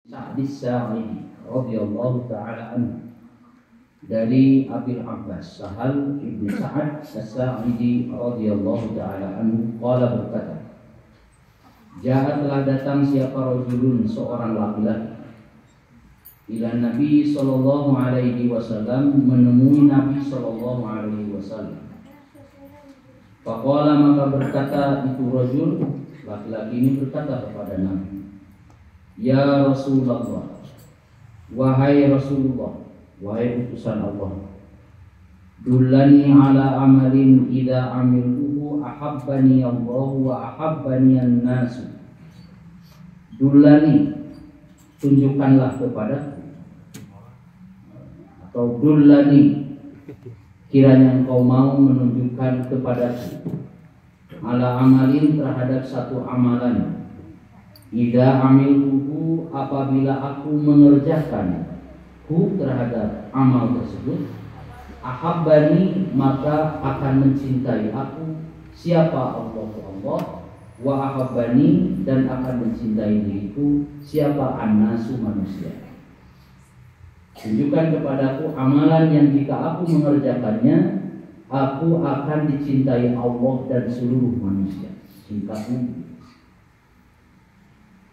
Sa'd as-Sa'idi radhiyallahu ta'ala anhu, dari Abil Abbas Sahal ibn Sa'ad as-Sa'idi radhiyallahu ta'ala anhu qala, berkata, Jahat, telah datang siapa rajulun, seorang laki-laki, ila Nabi sallallahu alaihi wasallam, menemui Nabi sallallahu alaihi wasallam. Faqala, maka berkata itu rajul, laki-laki ini berkata kepada Nabi, Ya Rasulullah, wahai Rasulullah, wahai utusan Allah, dullani ala amalin idza amiltuhu ahabbani Allah wa ahabbani an-nas. Dullani, tunjukkanlah kepadaku, atau dullani, kiranya engkau mau menunjukkan kepadaku, ala amalin, terhadap satu amalan, idza amiltuhu, apabila aku mengerjakan terhadap amal tersebut, ahabbani, maka akan mencintai aku, siapa Allah, wa ahabbani, dan akan mencintai diriku, siapa an-nasu, manusia. Tunjukkan kepadaku amalan yang jika aku mengerjakannya, aku akan dicintai Allah dan seluruh manusia. Singkatnya,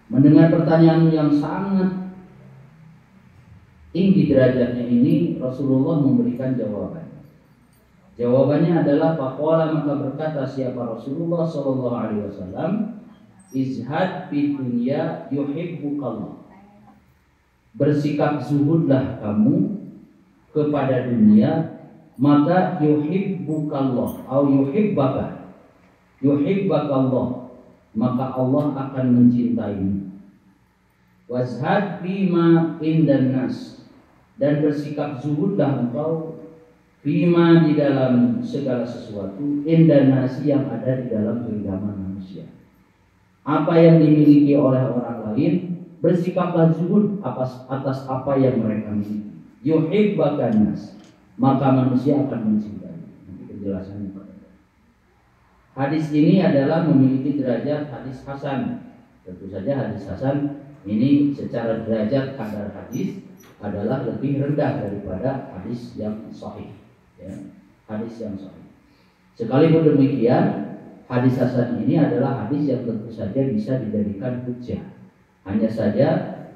mendengar pertanyaan yang sangat tinggi derajatnya ini, Rasulullah memberikan jawaban. Jawabannya adalah faqala, maka berkata siapa Rasulullah sallallahu alaihi wasallam, izhad fi dunya yuhibbukallah. Bersikap zuhudlah kamu kepada dunia, maka yuhibbukallah au yuhibbakallah, maka Allah akan mencintaimu. Wazhad bima indan nas, dan bersikap zuhudlah engkau bima, di dalam segala sesuatu, indan nas, yang ada di dalam genggaman manusia. Apa yang dimiliki oleh orang lain, bersikaplah zuhud atas apa yang mereka miliki. Yuhibbakan nas, maka manusia akan mencintai. Nanti penjelasannya. Hadis ini adalah memiliki derajat hadis hasan. Tentu saja hadis hasan ini secara derajat kadar hadis adalah lebih rendah daripada hadis yang sahih, ya, hadis yang sahih. Sekalipun demikian, hadis hasan ini adalah hadis yang tentu saja bisa dijadikan hujjah. Hanya saja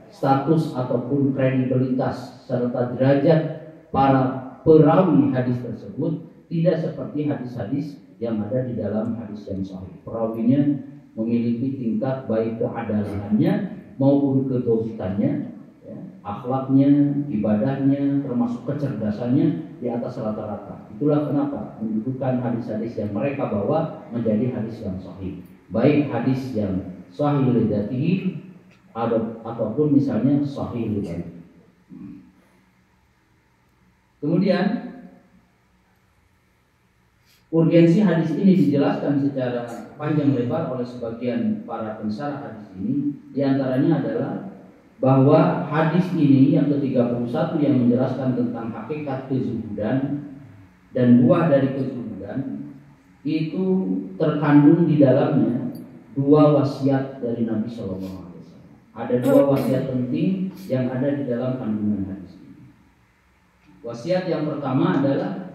status ataupun kredibilitas serta derajat para perawi hadis tersebut tidak seperti hadis-hadis yang ada di dalam hadis yang sahih. Perawinya memiliki tingkat baik keadalannya maupun kedobitannya, ya, akhlaknya, ibadahnya, termasuk kecerdasannya di atas rata-rata. Itulah kenapa menunjukkan hadis-hadis yang mereka bawa menjadi hadis yang sahih. Baik hadis yang sahih lidzatihi ataupun misalnya sahih lidzatihi. Kemudian urgensi hadis ini dijelaskan secara panjang lebar oleh sebagian para pensarah hadis ini. Di antaranya adalah bahwa hadis ini yang ke-31 yang menjelaskan tentang hakikat kezuhudan dan buah dari kezuhudan itu terkandung di dalamnya dua wasiat dari Nabi Shallallahu Alaihi Wasallam. Ada dua wasiat penting yang ada di dalam kandungan hadis ini. Wasiat yang pertama adalah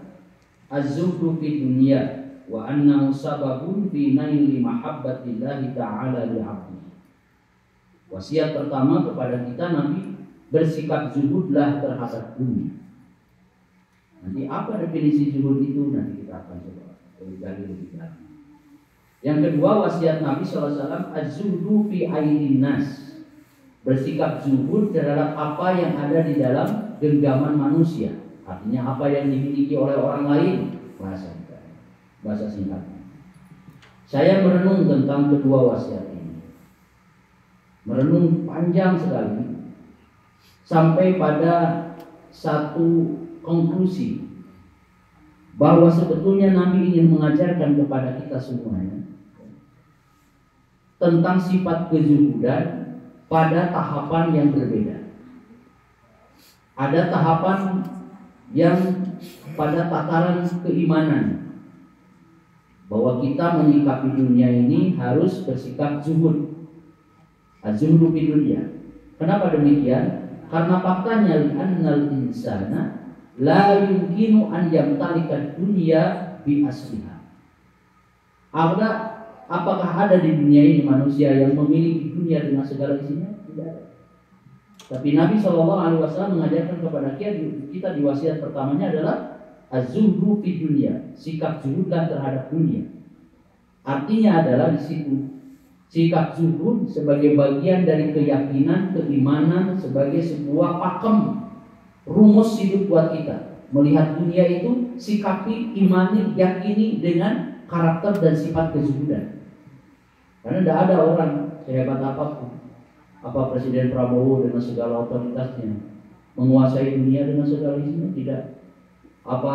az-zuhdu fi dunya wa annahu sababun fi naili mahabbatillahi ta'ala li 'abdihi. Wasiat pertama kepada kita Nabi, bersikap zuhudlah terhadap dunia. Nanti apa definisi zuhud itu nanti kita akan coba gali lebih dalam. Yang kedua wasiat Nabi SAW, az-zuhdu fi aidin nas. Bersikap zuhud terhadap apa yang ada di dalam genggaman manusia. Artinya apa yang dimiliki oleh orang lain. Bahasa singkatnya. Saya merenung tentang kedua wasiat ini. Merenung panjang sekali sampai pada satu konklusi bahwa sebetulnya Nabi ingin mengajarkan kepada kita semuanya tentang sifat kezuhudan pada tahapan yang berbeda. Ada tahapan yang pada tataran keimanan, bahwa kita menyikapi dunia ini harus bersikap zuhud. Az-zuhdu fi dunya. Kenapa demikian? Karena faktanya annal insana la yumkinu an yamtalika dunya bi asliha. Apakah ada di dunia ini manusia yang memiliki dunia dengan segala isinya? Tidak ada. Tapi Nabi SAW mengajarkan kepada kita di wasiat pertamanya adalah az-zuhdu fi dunya, sikap zuhudlah terhadap dunia. Artinya adalah di situ sikap zuhud sebagai bagian dari keyakinan, keimanan, sebagai sebuah pakem rumus hidup buat kita. Melihat dunia itu sikapi, imani, yakini dengan karakter dan sifat kezuhudan. Karena tidak ada orang sehebat apapun, apa Presiden Prabowo dengan segala otoritasnya menguasai dunia dengan segala isinya, tidak. Apa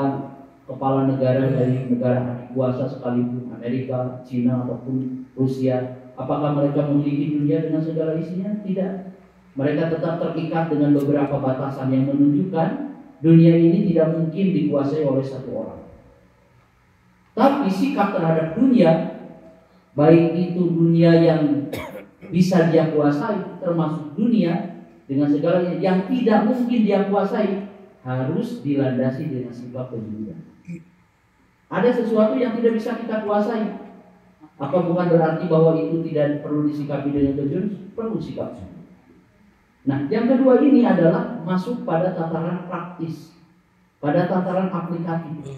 kepala negara dari negara kuasa sekalipun, Amerika, Cina ataupun Rusia, apakah mereka memiliki dunia dengan segala isinya? Tidak. Mereka tetap terikat dengan beberapa batasan yang menunjukkan dunia ini tidak mungkin dikuasai oleh satu orang. Tapi sikap terhadap dunia, baik itu dunia yang bisa dia kuasai, termasuk dunia dengan segala yang tidak mungkin dia kuasai, harus dilandasi dengan sifat kejujuran. Ada sesuatu yang tidak bisa kita kuasai. Apa bukan berarti bahwa itu tidak perlu disikapi dengan kejujuran? Perlu sikap kejujuran. Nah, yang kedua ini adalah masuk pada tataran praktis, pada tataran aplikatif.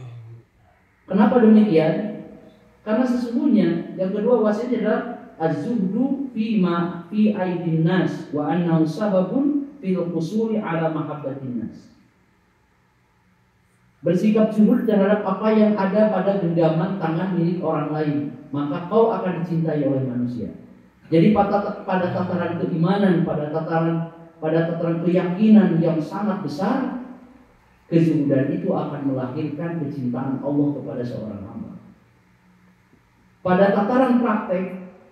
Kenapa demikian? Karena sesungguhnya yang kedua wasiatnya adalah az-zuhdu fima fi aidin nas wa annahu sababun fil husuli ala mahabbatin nas. Bersikap zuhud terhadap apa yang ada pada genggaman tangan milik orang lain, maka kau akan dicintai oleh manusia. Jadi pada tataran keimanan, pada tataran keyakinan yang sangat besar, kezuhudan itu akan melahirkan kecintaan Allah kepada seorang hamba. Pada tataran praktek,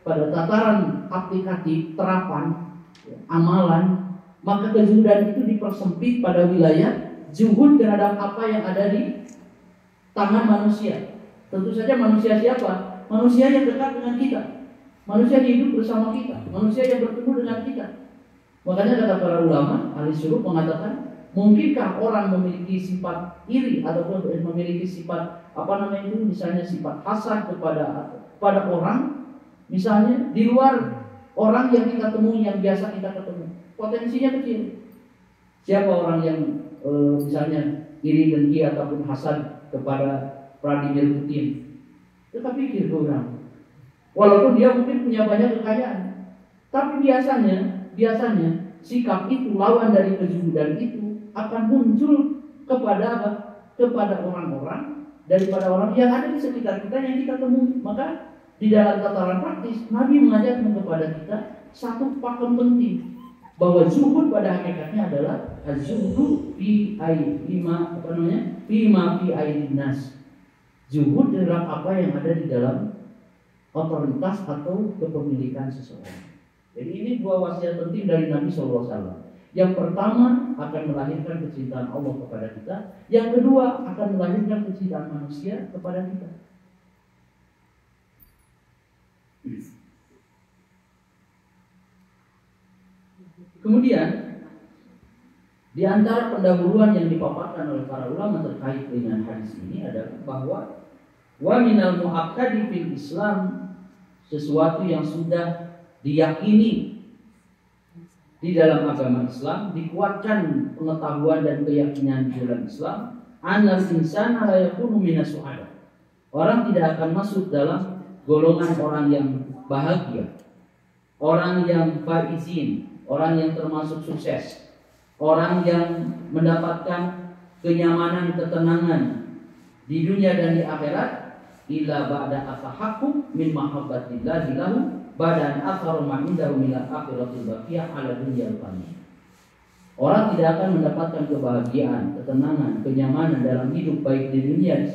pada tataran aplikatif, terapan, amalan, maka kezuhudan itu dipersempit pada wilayah zuhud terhadap apa yang ada di tangan manusia. Tentu saja manusia siapa? Manusia yang dekat dengan kita, manusia yang hidup bersama kita, manusia yang bertemu dengan kita. Makanya kata para ulama, ahli syuruk mengatakan, mungkinkah orang memiliki sifat iri ataupun memiliki sifat misalnya sifat hasad kepada orang, misalnya di luar orang yang kita temui, yang biasa kita ketemu, potensinya kecil. Siapa orang yang misalnya iri, dengki ataupun hasad kepada Vladimir Putin? Kita pikir ke orang, walaupun dia mungkin punya banyak kekayaan, tapi biasanya sikap itu, lawan dari kezuhudan itu akan muncul kepada orang-orang daripada orang yang ada di sekitar kita yang kita temui. Maka di dalam tataran praktis Nabi mengajarkan kepada kita satu pakem penting, bahwa zuhud pada hakikatnya adalah az-zuhdu fi aidin nas. Zuhud adalah apa yang ada di dalam otoritas atau kepemilikan seseorang. Jadi ini dua wasiat penting dari Nabi SAW. Yang pertama akan melahirkan kecintaan Allah kepada kita. Yang kedua akan melahirkan kecintaan manusia kepada kita. Kemudian di antara pendahuluan yang dipaparkan oleh para ulama terkait dengan hadis ini adalah bahwa wa minal muakkadi fil Islam, sesuatu yang sudah diyakini di dalam agama Islam, dikuatkan pengetahuan dan keyakinan di dalam Islam, anal insana la yakunu minas su'ada. Orang tidak akan masuk dalam golongan orang yang bahagia, orang yang faizin, orang yang termasuk sukses, orang yang mendapatkan kenyamanan, ketenangan di dunia dan di akhirat, illa ba'da atahaqquq min mahabbatillahi lahu badan akharu ma indahu min al-akhiratil baqiyah ala dunyal fani. Orang tidak akan mendapatkan kebahagiaan, ketenangan, kenyamanan dalam hidup baik di dunia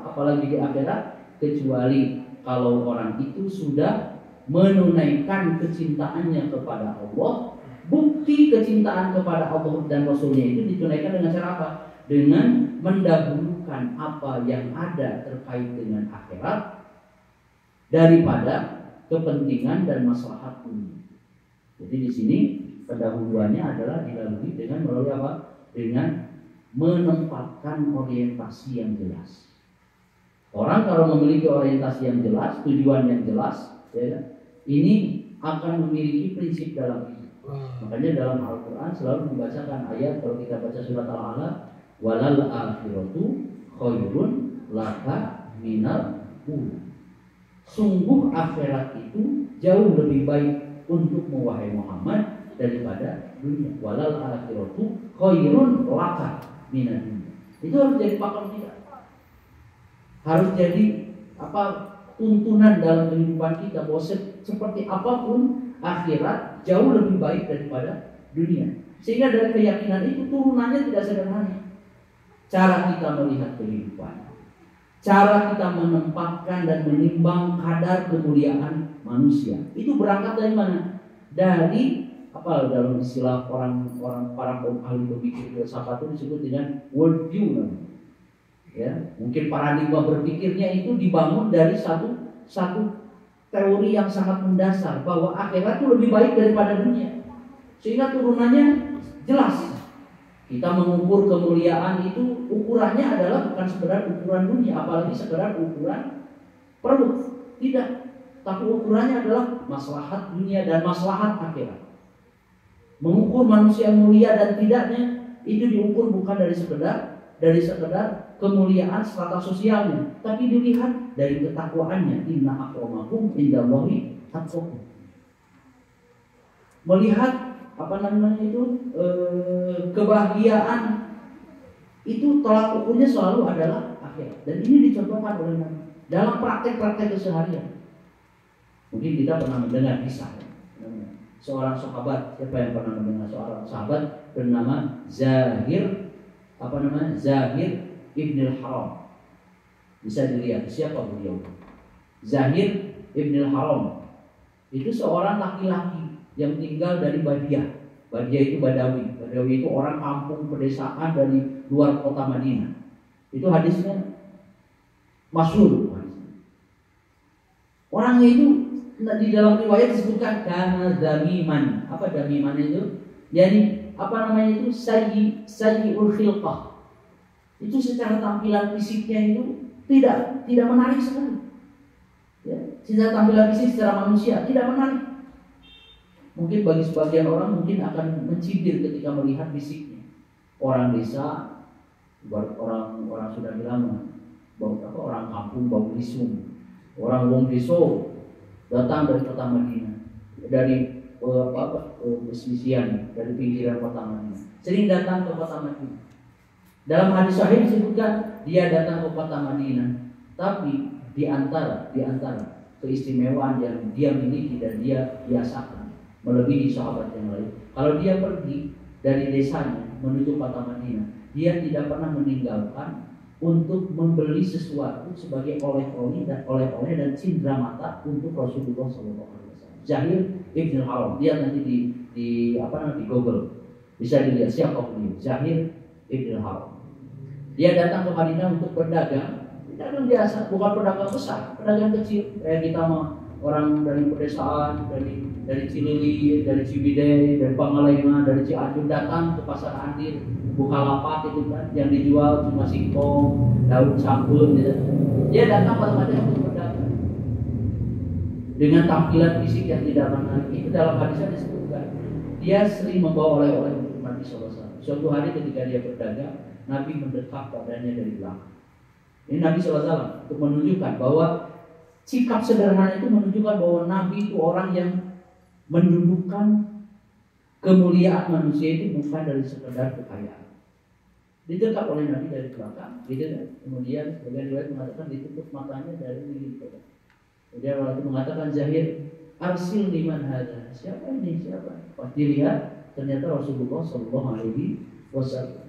apalagi di akhirat, kecuali kalau orang itu sudah menunaikan kecintaannya kepada Allah. Bukti kecintaan kepada Allah dan Rasulnya itu ditunaikan dengan cara apa? Dengan mendahulukan apa yang ada terkait dengan akhirat daripada kepentingan dan maslahat dunia. Jadi di sini pendahuluannya adalah dilalui dengan melalui apa? Dengan menempatkan orientasi yang jelas. Orang kalau memiliki orientasi yang jelas, tujuan yang jelas, ya, ini akan memiliki prinsip dalam hidup. Makanya dalam Al-Quran selalu membacakan ayat, kalau kita baca surat Al-Alaq, walal akhiratu khairun laka minal ula. Sungguh akhirat itu jauh lebih baik untukmu wahai Muhammad daripada dunia. Walal akhiratu khairun laka minal dunia. Itu harus jadi pakem kita. Harus jadi tuntunan dalam kehidupan kita, bahwa seperti apapun akhirat jauh lebih baik daripada dunia. Sehingga dari keyakinan itu turunannya tidak sederhana. Cara kita melihat kehidupan, cara kita menempatkan dan menimbang kadar kemuliaan manusia, itu berangkat dari mana? Dari dalam istilah orang-orang para ahli berpikir filsafat itu disebut dengan world view. Ya, mungkin paradigma berpikirnya itu dibangun dari satu teori yang sangat mendasar, bahwa akhirat itu lebih baik daripada dunia. Sehingga turunannya jelas. Kita mengukur kemuliaan itu ukurannya adalah bukan sekedar ukuran dunia, apalagi sekedar ukuran perut. Tidak. Tapi ukurannya adalah maslahat dunia dan maslahat akhirat. Mengukur manusia mulia dan tidaknya itu diukur bukan dari sekedar kemuliaan strata sosialnya, tapi dilihat dari ketakwaannya. Inna akramakum indallahi atqakum. Melihat kebahagiaan itu tolak ukurnya selalu adalah akhirat. Dan ini dicontohkan oleh Nabi dalam praktek-praktek keseharian. Mungkin kita pernah mendengar kisah seorang sahabat. Siapa yang pernah mendengar seorang sahabat bernama Zahir Ibnul Haram? Bisa dilihat siapa beliau. Zahir Ibnul Haram itu seorang laki-laki yang tinggal dari Badiah. Badiah itu Badawi. Badawi itu orang kampung pedesaan dari luar kota Madinah. Itu hadisnya masyhur. Orangnya itu di dalam riwayat disebutkan karena damiman. Apa damiman itu? Yani itu sayyi'ul khilqah. Itu secara tampilan fisiknya itu tidak menarik sekali. Ya, secara tampilan fisik secara manusia tidak menarik. Mungkin bagi sebagian orang mungkin akan mencibir ketika melihat fisiknya. Orang desa, orang sudah bilang orang kampung bau visum. Orang wong desa datang dari kota Madinah, dari pesisian, dari pinggiran kota Madinah. Sering datang ke kota Madinah. Dalam hadis sahih disebutkan dia datang ke kota Madinah, tapi di antara keistimewaan yang dia miliki dan dia biasakan melebihi sahabat yang lain. Kalau dia pergi dari desanya menuju kota Madinah, dia tidak pernah meninggalkan untuk membeli sesuatu sebagai oleh-oleh dan cindera mata untuk Rasulullah SAW. Zahir Ibnul Haram, dia nanti di Google bisa dilihat siapa beliau. Zahir Ibnul Haram. Dia datang ke Madinah untuk berdagang biasa, bukan pedagang besar, pedagang kecil. Kita mah orang dari pedesaan, dari Cilili, dari Ciwidey, dari Pangalengan, dari Cianjur datang ke pasar Andir, Bukalapak itu kan, yang dijual cuma singkong, daun sampun gitu. Dia datang pada Madinah untuk berdagang dengan tampilan fisik yang tidak menarik. Itu dalam hadisnya disebutkan. Dia sering membawa oleh-oleh untuk Nabi SAW. Suatu hari ketika dia berdagang, Nabi mendekat padanya dari belakang. Ini Nabi SAW untuk menunjukkan bahwa sikap sederhana itu menunjukkan bahwa Nabi itu orang yang menundukkan kemuliaan manusia itu bukan dari sekedar kekayaan. Didekat oleh Nabi dari belakang, gitu kan? Kemudian sebagian riwayat mengatakan ditutup matanya dari milik. Kemudian waktu mengatakan Zahir, arsil liman hadza. Siapa ini? Siapa? Pas dilihat ternyata Rasulullah SAW.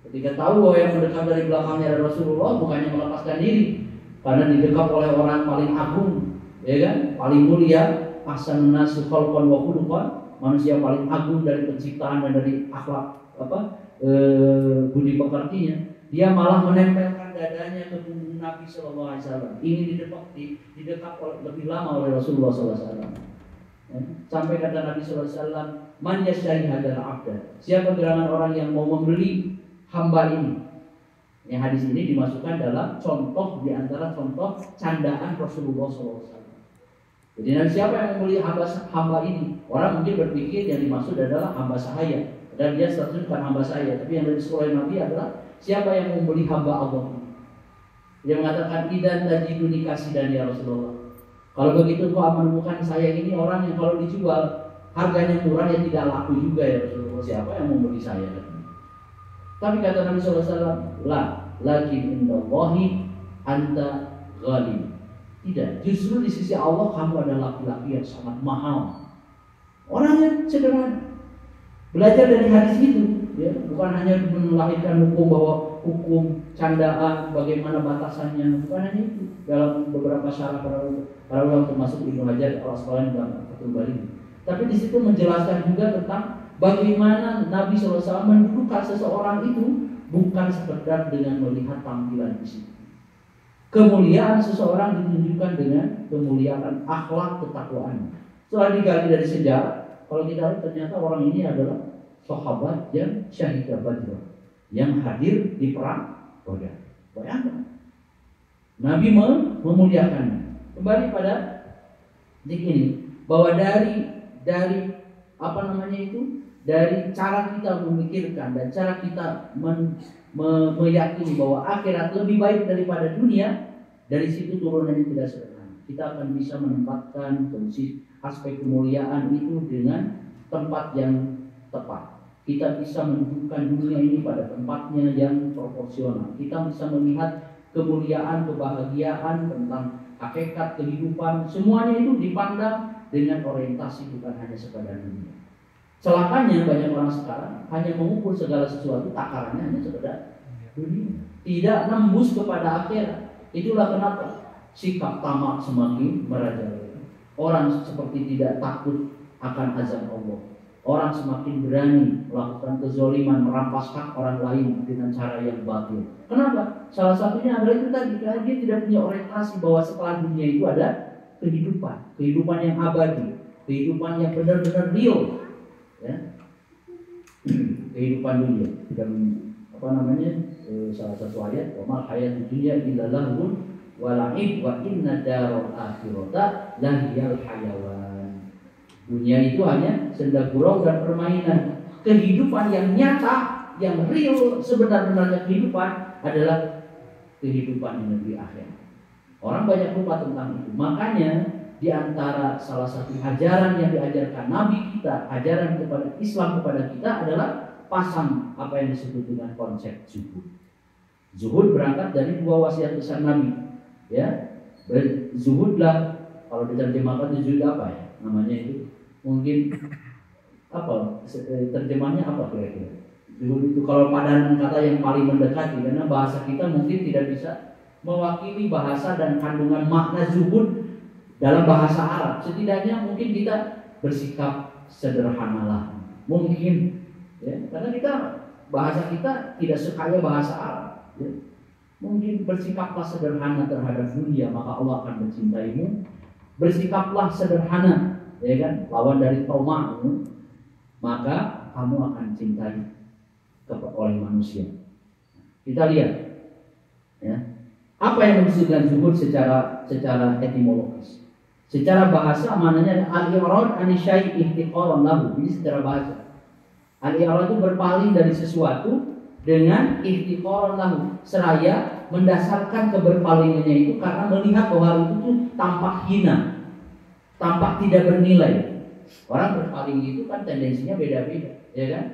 Ketika tahu bahwa yang mendekat dari belakangnya adalah Rasulullah, bukannya melepaskan diri, karena didekap oleh orang paling agung, ya kan? Paling mulia, ahsanun nasi khalqan wa khuluqan, manusia paling agung dari penciptaan dan dari akhlak budi pekertinya. Dia malah menempelkan dadanya ke punggung Nabi SAW. Ini didekap lebih lama oleh Rasulullah SAW. Ya. Sampai kata Nabi SAW, man yashtari hadzal abda. Siapa gerangan orang yang mau membeli hamba ini? Yang hadis ini dimasukkan dalam contoh di antara contoh candaan Rasulullah SAW. Jadi nanti siapa yang membeli hamba ini? Orang mungkin berpikir yang dimaksud adalah hamba sahaya, dan dia statusnya bukan hamba saya. Tapi yang disuruh Nabi adalah siapa yang membeli hamba Allah ini? Dia mengatakan idan tajiduni kasidan ya Rasulullah. Kalau begitu kau menemukan saya ini orang yang kalau dijual harganya murah ya tidak laku juga ya Rasulullah. Siapa yang membeli saya? Tapi kata Nabi SAW, lakin indallahi anta ghalim. Tidak, justru di sisi Allah kamu adalah laki-laki yang sangat mahal. Orang yang sederhana. Belajar dari hadis itu, ya, bukan hanya melahirkan hukum bahwa hukum candaan bagaimana batasannya, bukan hanya itu. Dalam beberapa syarah para ulama termasuk Ibnu Hajar Al-Asqalani dalam Fathul Bari. Tapi di situ menjelaskan juga tentang bagaimana Nabi SAW mendudukan seseorang itu bukan sekedar dengan melihat tampilan fisik. Kemuliaan seseorang ditunjukkan dengan kemuliaan akhlak ketakwaan. Setelah digali dari sejarah, kalau kita lihat ternyata orang ini adalah sahabat yang syahid Badr, yang hadir di perang Badar. Bayangkan, Nabi memuliakannya. Kembali pada ini, bahwa dari apa namanya itu, dari cara kita memikirkan dan cara kita meyakini bahwa akhirat lebih baik daripada dunia, dari situ turunannya tidak sederhana. Kita akan bisa menempatkan fungsi aspek kemuliaan itu dengan tempat yang tepat. Kita bisa menunjukkan dunia ini pada tempatnya yang proporsional. Kita bisa melihat kemuliaan, kebahagiaan, tentang hakikat kehidupan, semuanya itu dipandang dengan orientasi bukan hanya sekadar dunia. Celakanya banyak orang sekarang hanya mengukur segala sesuatu takarannya hanya sekedar dunia, tidak nembus kepada akhirat. Itulah kenapa sikap tamak semakin merajalela. Orang seperti tidak takut akan azab Allah. Orang semakin berani melakukan kezaliman, merampas hak orang lain dengan cara yang batil. Kenapa? Salah satunya adalah itu tadi, karena dia tidak punya orientasi bahwa setelah dunia itu ada kehidupan yang abadi, kehidupan yang benar-benar real. Ya, kehidupan dunia tidak apa namanya, salah satu ayat wa hayat dunya illa lahun wa la'ib wa inna darul akhirata lahiyal hayawan. Dunia itu hanya senda gurau dan permainan. Kehidupan yang nyata, yang real, sebenar-benarnya kehidupan adalah kehidupan di negeri akhirat. Orang banyak lupa tentang itu. Makanya di antara salah satu ajaran yang diajarkan Nabi kita, ajaran kepada Islam kepada kita adalah pasang apa yang disebut dengan konsep zuhud. Zuhud berangkat dari dua wasiat besar Nabi. Ya, zuhudlah, kalau diterjemahkan zuhud apa ya? Namanya itu mungkin apa? Terjemahnya apa kira-kira? Zuhud itu kalau padanan kata yang paling mendekati, karena bahasa kita mungkin tidak bisa mewakili bahasa dan kandungan makna zuhud dalam bahasa Arab. Setidaknya mungkin kita bersikap sederhanalah. Mungkin ya, karena kita bahasa kita tidak sekaya bahasa Arab ya. Mungkin bersikaplah sederhana terhadap dunia, maka Allah akan mencintaimu. Bersikaplah sederhana, ya kan, lawan dari tamakmu, maka kamu akan cintai oleh manusia. Kita lihat ya, apa yang dimaksudkan zuhud secara etimologis. Secara bahasa maknanya al-i'rad an syai' ihtiqaran lahu. Ini secara bahasa. Al-i'rad itu berpaling dari sesuatu dengan ihtiqaran lahu, seraya mendasarkan keberpalingannya itu karena melihat bahwa hal itu tuh tampak hina, tampak tidak bernilai. Orang berpaling itu kan tendensinya beda-beda, ya kan?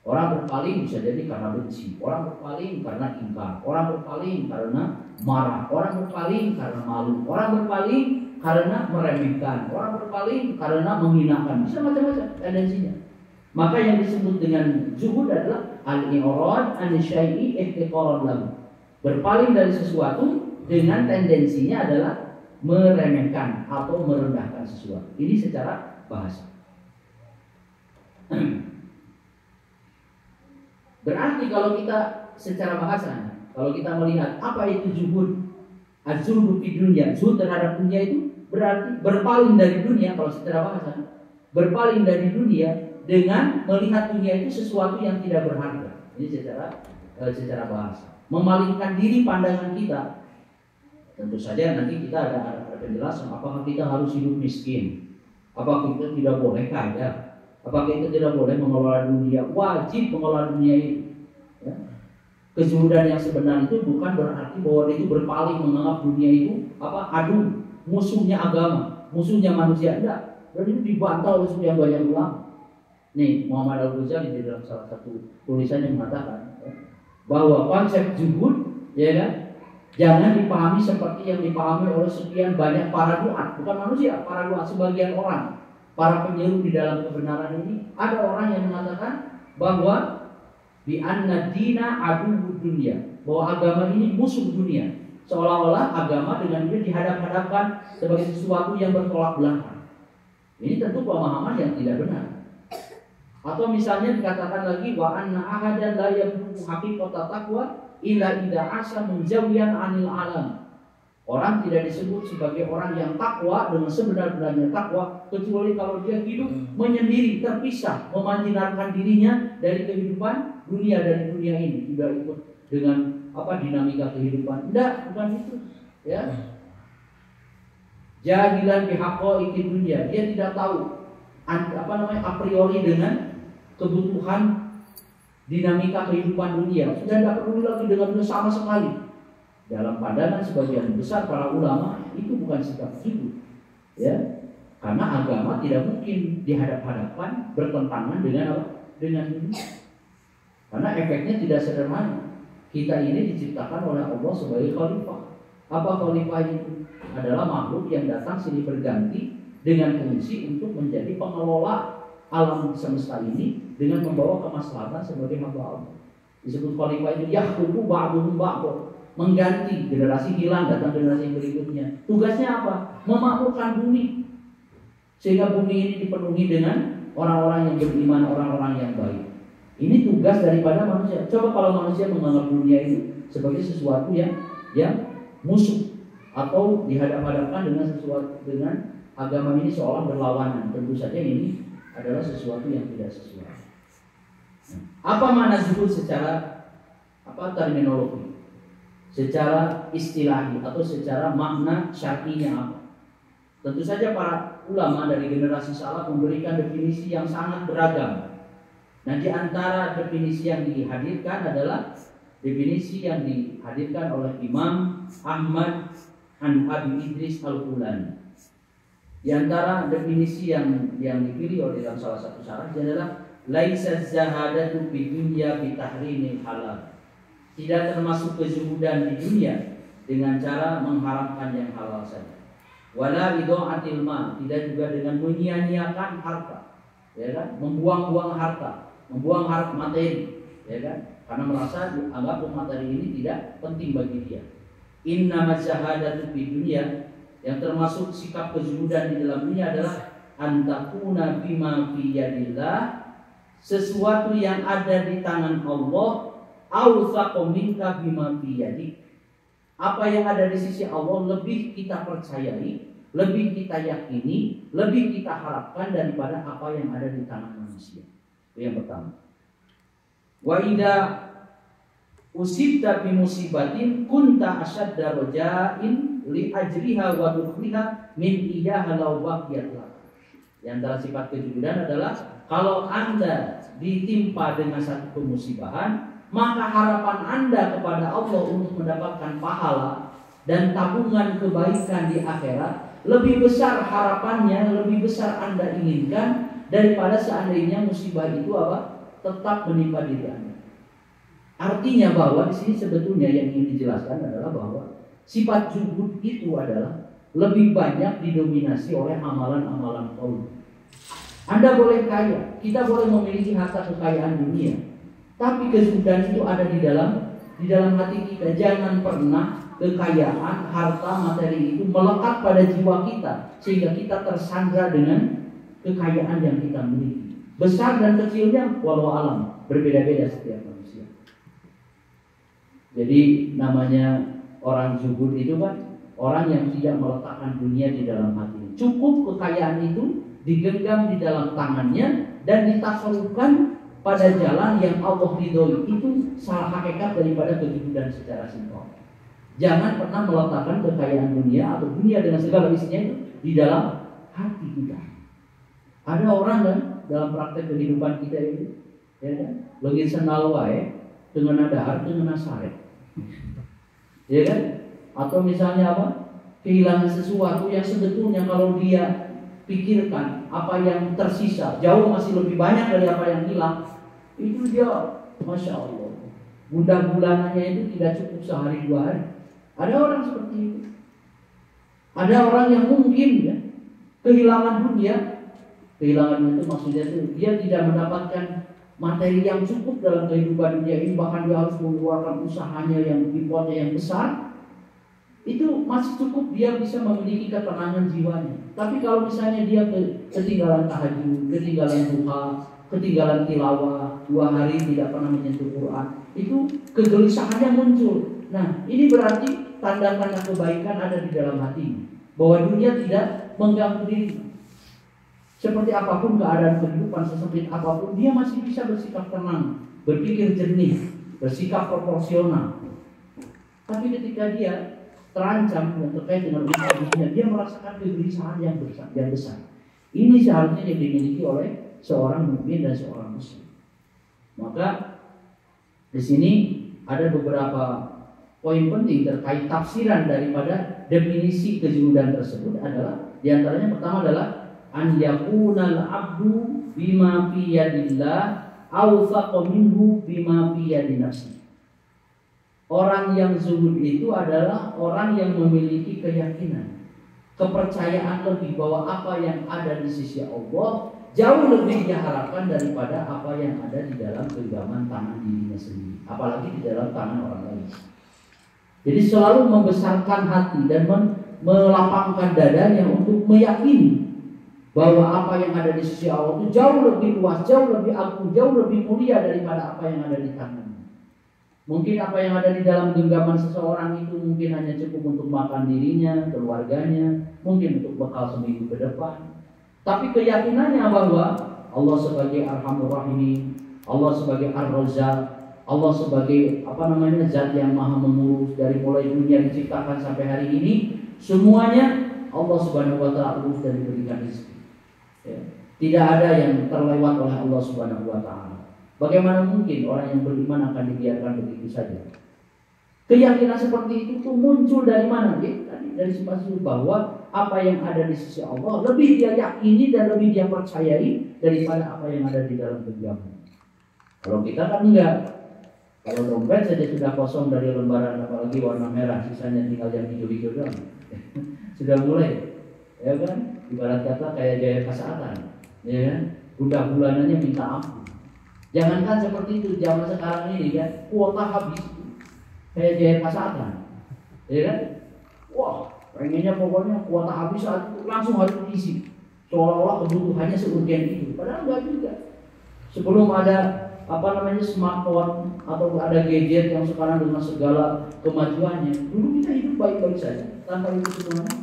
Orang berpaling bisa jadi karena benci, orang berpaling karena ingkar, orang berpaling karena marah, orang berpaling karena malu, orang berpaling karena meremehkan, orang berpaling karena menghinakan, bisa macam-macam tendensinya. Maka yang disebut dengan zuhud adalah al-i'rad an syai'i ihtiqaran lahu. Berpaling dari sesuatu dengan tendensinya adalah meremehkan atau merendahkan sesuatu. Ini secara bahasa. Berarti kalau kita secara bahasa, kalau kita melihat apa itu zuhud, az-zuhdu fi dunya, zuhud terhadap dunia itu Berarti berpaling dari dunia, kalau secara bahasa, berpaling dari dunia dengan melihat dunia itu sesuatu yang tidak berharga. Ini secara bahasa. Memalingkan diri pandangan kita. Tentu saja nanti kita ada penjelasan apakah kita harus hidup miskin, apakah kita tidak boleh kaya, apakah kita tidak boleh mengelola dunia. Wajib mengelola dunia ini. Ya. Kezuhudan yang sebenar itu bukan berarti bahwa dia itu berpaling menganggap dunia itu aduh, musuhnya agama, musuhnya manusia. Enggak. Dan itu dibantah oleh sekian banyak ulama. Nih, Muhammad Al-Ghazali di dalam salah satu tulisannya mengatakan bahwa konsep zuhud, ya kan, jangan dipahami seperti yang dipahami oleh sekian banyak para duat, bukan manusia, para duat, sebagian orang, para penyeru di dalam kebenaran ini. Ada orang yang mengatakan bahwa bi anna dina adu dunia, bahwa agama ini musuh dunia, seolah-olah agama dengan dia dihadap-hadapkan sebagai sesuatu yang bertolak belakang. Ini tentu pemahaman yang tidak benar. Atau misalnya dikatakan lagi wa anna ahadan la yablughu haqiqata taqwa illa idza asa munjawiyan 'anil alam. Orang tidak disebut sebagai orang yang takwa dengan sebenar-benarnya takwa kecuali kalau dia hidup menyendiri, terpisah, memanjinarkan dirinya dari kehidupan dunia, dari dunia ini, tidak ikut dengan dinamika kehidupan. Tidak, bukan itu. Ya. Jahilan bihaqaiqid dunia, dia tidak tahu a priori dengan kebutuhan dinamika kehidupan dunia, sudah tidak peduli lagi dengan dunia sama sekali. Dalam pandangan sebagian besar para ulama itu bukan sikap zuhud, ya, karena agama tidak mungkin dihadap-hadapkan bertentangan dengan dunia, karena efeknya tidak sederhana. Kita ini diciptakan oleh Allah sebagai khalifah. Apa khalifah itu? Adalah makhluk yang datang silih berganti dengan fungsi untuk menjadi pengelola alam semesta ini dengan membawa kemaslahatan sebagai hamba Allah. Disebut khalifah itu yahkumu ba'duhum ba'd, mengganti generasi hilang, datang generasi yang berikutnya. Tugasnya apa? Memakmurkan bumi sehingga bumi ini dipenuhi dengan orang-orang yang beriman, orang-orang yang baik. Ini tugas daripada manusia. Coba kalau manusia menganggap dunia itu sebagai sesuatu yang musuh atau dihadap-hadapkan dengan sesuatu, dengan agama ini seolah berlawanan, tentu saja ini adalah sesuatu yang tidak sesuai. Apa makna zuhud secara terminologi, secara istilahi atau secara makna syar'inya apa? Tentu saja para ulama dari generasi salaf memberikan definisi yang sangat beragam. Nah, di antara definisi yang dihadirkan adalah definisi yang dihadirkan oleh Imam Ahmad an Abi Idris Al-Fulani. Di antara definisi yang dipilih oleh dalam salah satu syarah adalah laisa zahadatu fid dunya bi tahrimil halal. Tidak termasuk kezuhudan di dunia dengan cara mengharamkan yang halal saja. Wala idha'atil mal, tidak juga dengan menyia-nyiakan harta. Ya kan? Membuang-buang harta, membuang harta materi, ya kan? Karena merasa dianggap materi ini tidak penting bagi dia. Innama zahadatu fid dunya, yang termasuk sikap kezuhudan di dalam dunia adalah antakuna bima fi yadillah, sesuatu yang ada di tangan Allah, awsaqu minka bima fi yadik. Apa yang ada di sisi Allah lebih kita percayai, lebih kita yakini, lebih kita harapkan daripada apa yang ada di tangan manusia. Itu yang pertama. Wa idza usibta bi musibatin kunta asyadda raja'in li ajriha wa dukhliha min iyaha law baqiyat lak. Yang antara sifat kejujuran adalah kalau Anda ditimpa dengan satu kemusibahan, maka harapan Anda kepada Allah untuk mendapatkan pahala dan tabungan kebaikan di akhirat lebih besar harapannya, lebih besar Anda inginkan daripada seandainya musibah itu tetap menimpa diri Anda. Artinya bahwa di sini sebetulnya yang ingin dijelaskan adalah bahwa sifat zuhud itu adalah lebih banyak didominasi oleh amalan-amalan qaul. Anda boleh kaya, kita boleh memiliki harta kekayaan dunia, tapi kezuhudan itu ada di dalam hati kita. Jangan pernah kekayaan, harta, materi itu melekat pada jiwa kita sehingga kita tersandra dengan kekayaan yang kita miliki. Besar dan kecilnya walau alam berbeda-beda setiap manusia. Jadi namanya orang zuhud itu kan orang yang tidak meletakkan dunia di dalam hatinya. Cukup kekayaan itu digenggam di dalam tangannya dan ditasarufkan pada jalan yang Allah ridhoi. Itu salah hakikat daripada kejujuran secara simpel. Jangan pernah meletakkan kekayaan dunia atau dunia dengan segala isinya itu di dalam hati kita. Ada orang kan dalam praktek kehidupan kita itu, ya kan, lagi senal wae dengan ada dengan saret, ya kan? Atau misalnya apa? Kehilangan sesuatu yang sebetulnya kalau dia pikirkan apa yang tersisa jauh masih lebih banyak dari apa yang hilang, itu dia, masya Allah, bulanannya itu tidak cukup sehari 2 hari. Ada orang seperti itu. Ada orang yang mungkin ya kehilangan dunia, kehilangan itu maksudnya itu dia tidak mendapatkan materi yang cukup dalam kehidupan dunia ini, bahkan dia harus mengeluarkan usahanya yang impornya yang besar. Itu masih cukup dia bisa memiliki ketenangan jiwanya. Tapi kalau misalnya dia ketinggalan tahajud, ketinggalan duha, ketinggalan tilawah, 2 hari tidak pernah menyentuh Quran, itu kegelisahannya muncul. Nah, ini berarti tanda-tanda kebaikan ada di dalam hati, bahwa dunia tidak mengganggu diri. Seperti apapun keadaan kehidupan, sesempit apapun, dia masih bisa bersikap tenang, berpikir jernih, bersikap proporsional. Tapi ketika dia terancam yang terkait dengan usaha dunia, dia merasakan kegelisahan yang besar. Ini seharusnya yang dimiliki oleh seorang mukmin dan seorang muslim. Maka di sini ada beberapa poin penting terkait tafsiran daripada definisi kezuhudan tersebut. Adalah diantaranya pertama adalah an yakunal abdu bima fi yadillah awfaqa minhu bima fi yadin nafsi. Orang yang zuhud itu adalah orang yang memiliki keyakinan, kepercayaan lebih bahwa apa yang ada di sisi Allah jauh lebih dia harapkan daripada apa yang ada di dalam genggaman tangan dirinya sendiri, apalagi di dalam tangan orang lain. Jadi selalu membesarkan hati dan melapangkan dadanya untuk meyakini bahwa apa yang ada di sisi Allah itu jauh lebih luas, jauh lebih agung, jauh lebih mulia daripada apa yang ada di tangannya. Mungkin apa yang ada di dalam genggaman seseorang itu mungkin hanya cukup untuk makan dirinya, keluarganya, mungkin untuk bekal seminggu ke depan. Tapi keyakinannya bahwa Allah sebagai Arhamur Rahimin, Allah sebagai Ar-Razzaq, Allah sebagai zat yang maha mengurus dari mulai dunia diciptakan sampai hari ini, semuanya Allah Subhanahu wa taala urus dan diberikan rezeki. Ya. Tidak ada yang terlewat oleh Allah Subhanahu wa taala. Bagaimana mungkin orang yang beriman akan dibiarkan begitu saja? Keyakinan seperti itu tuh muncul dari mana? Dari sifat bahwa apa yang ada di sisi Allah lebih dia yakini dan lebih dia percayai daripada apa yang ada di dalam genggaman. Kalau kita kan enggak. Kalau dompet saja sudah kosong dari lembaran apalagi warna merah, sisanya tinggal yang hijau-hijau doang. Sudah mulai, ya kan? Ibarat kata kayak Jaya Kasatan, ya kan? Udah bulanannya minta ampun. Jangankan seperti itu, zaman sekarang ini kan kuota habis kayak Jaya Kasatan, ya kan? Wah, pengennya pokoknya kuota habis saat itu langsung harus diisi, seolah-olah kebutuhannya seurgen itu. Padahal enggak juga. Sebelum ada smartphone atau ada gadget yang sekarang dengan segala kemajuannya, dulu kita hidup baik-baik saja tanpa itu semuanya.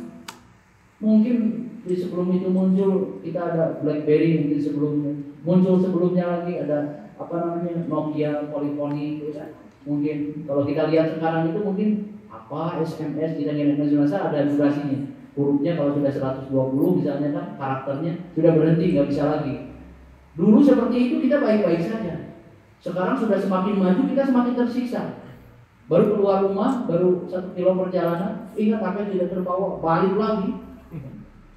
Mungkin di sebelum itu muncul kita ada BlackBerry, mungkin sebelumnya lagi ada Nokia, Polyphony, itu kan. Mungkin kalau kita lihat sekarang itu mungkin SMS kita ada durasinya. Hurufnya kalau sudah 120 misalnya kan karakternya sudah berhenti, nggak bisa lagi. Dulu seperti itu kita baik-baik saja. Sekarang sudah semakin maju, kita semakin tersiksa. Baru keluar rumah, baru 1 kilo perjalanan, ingat apa yang tidak terbawa, balik lagi.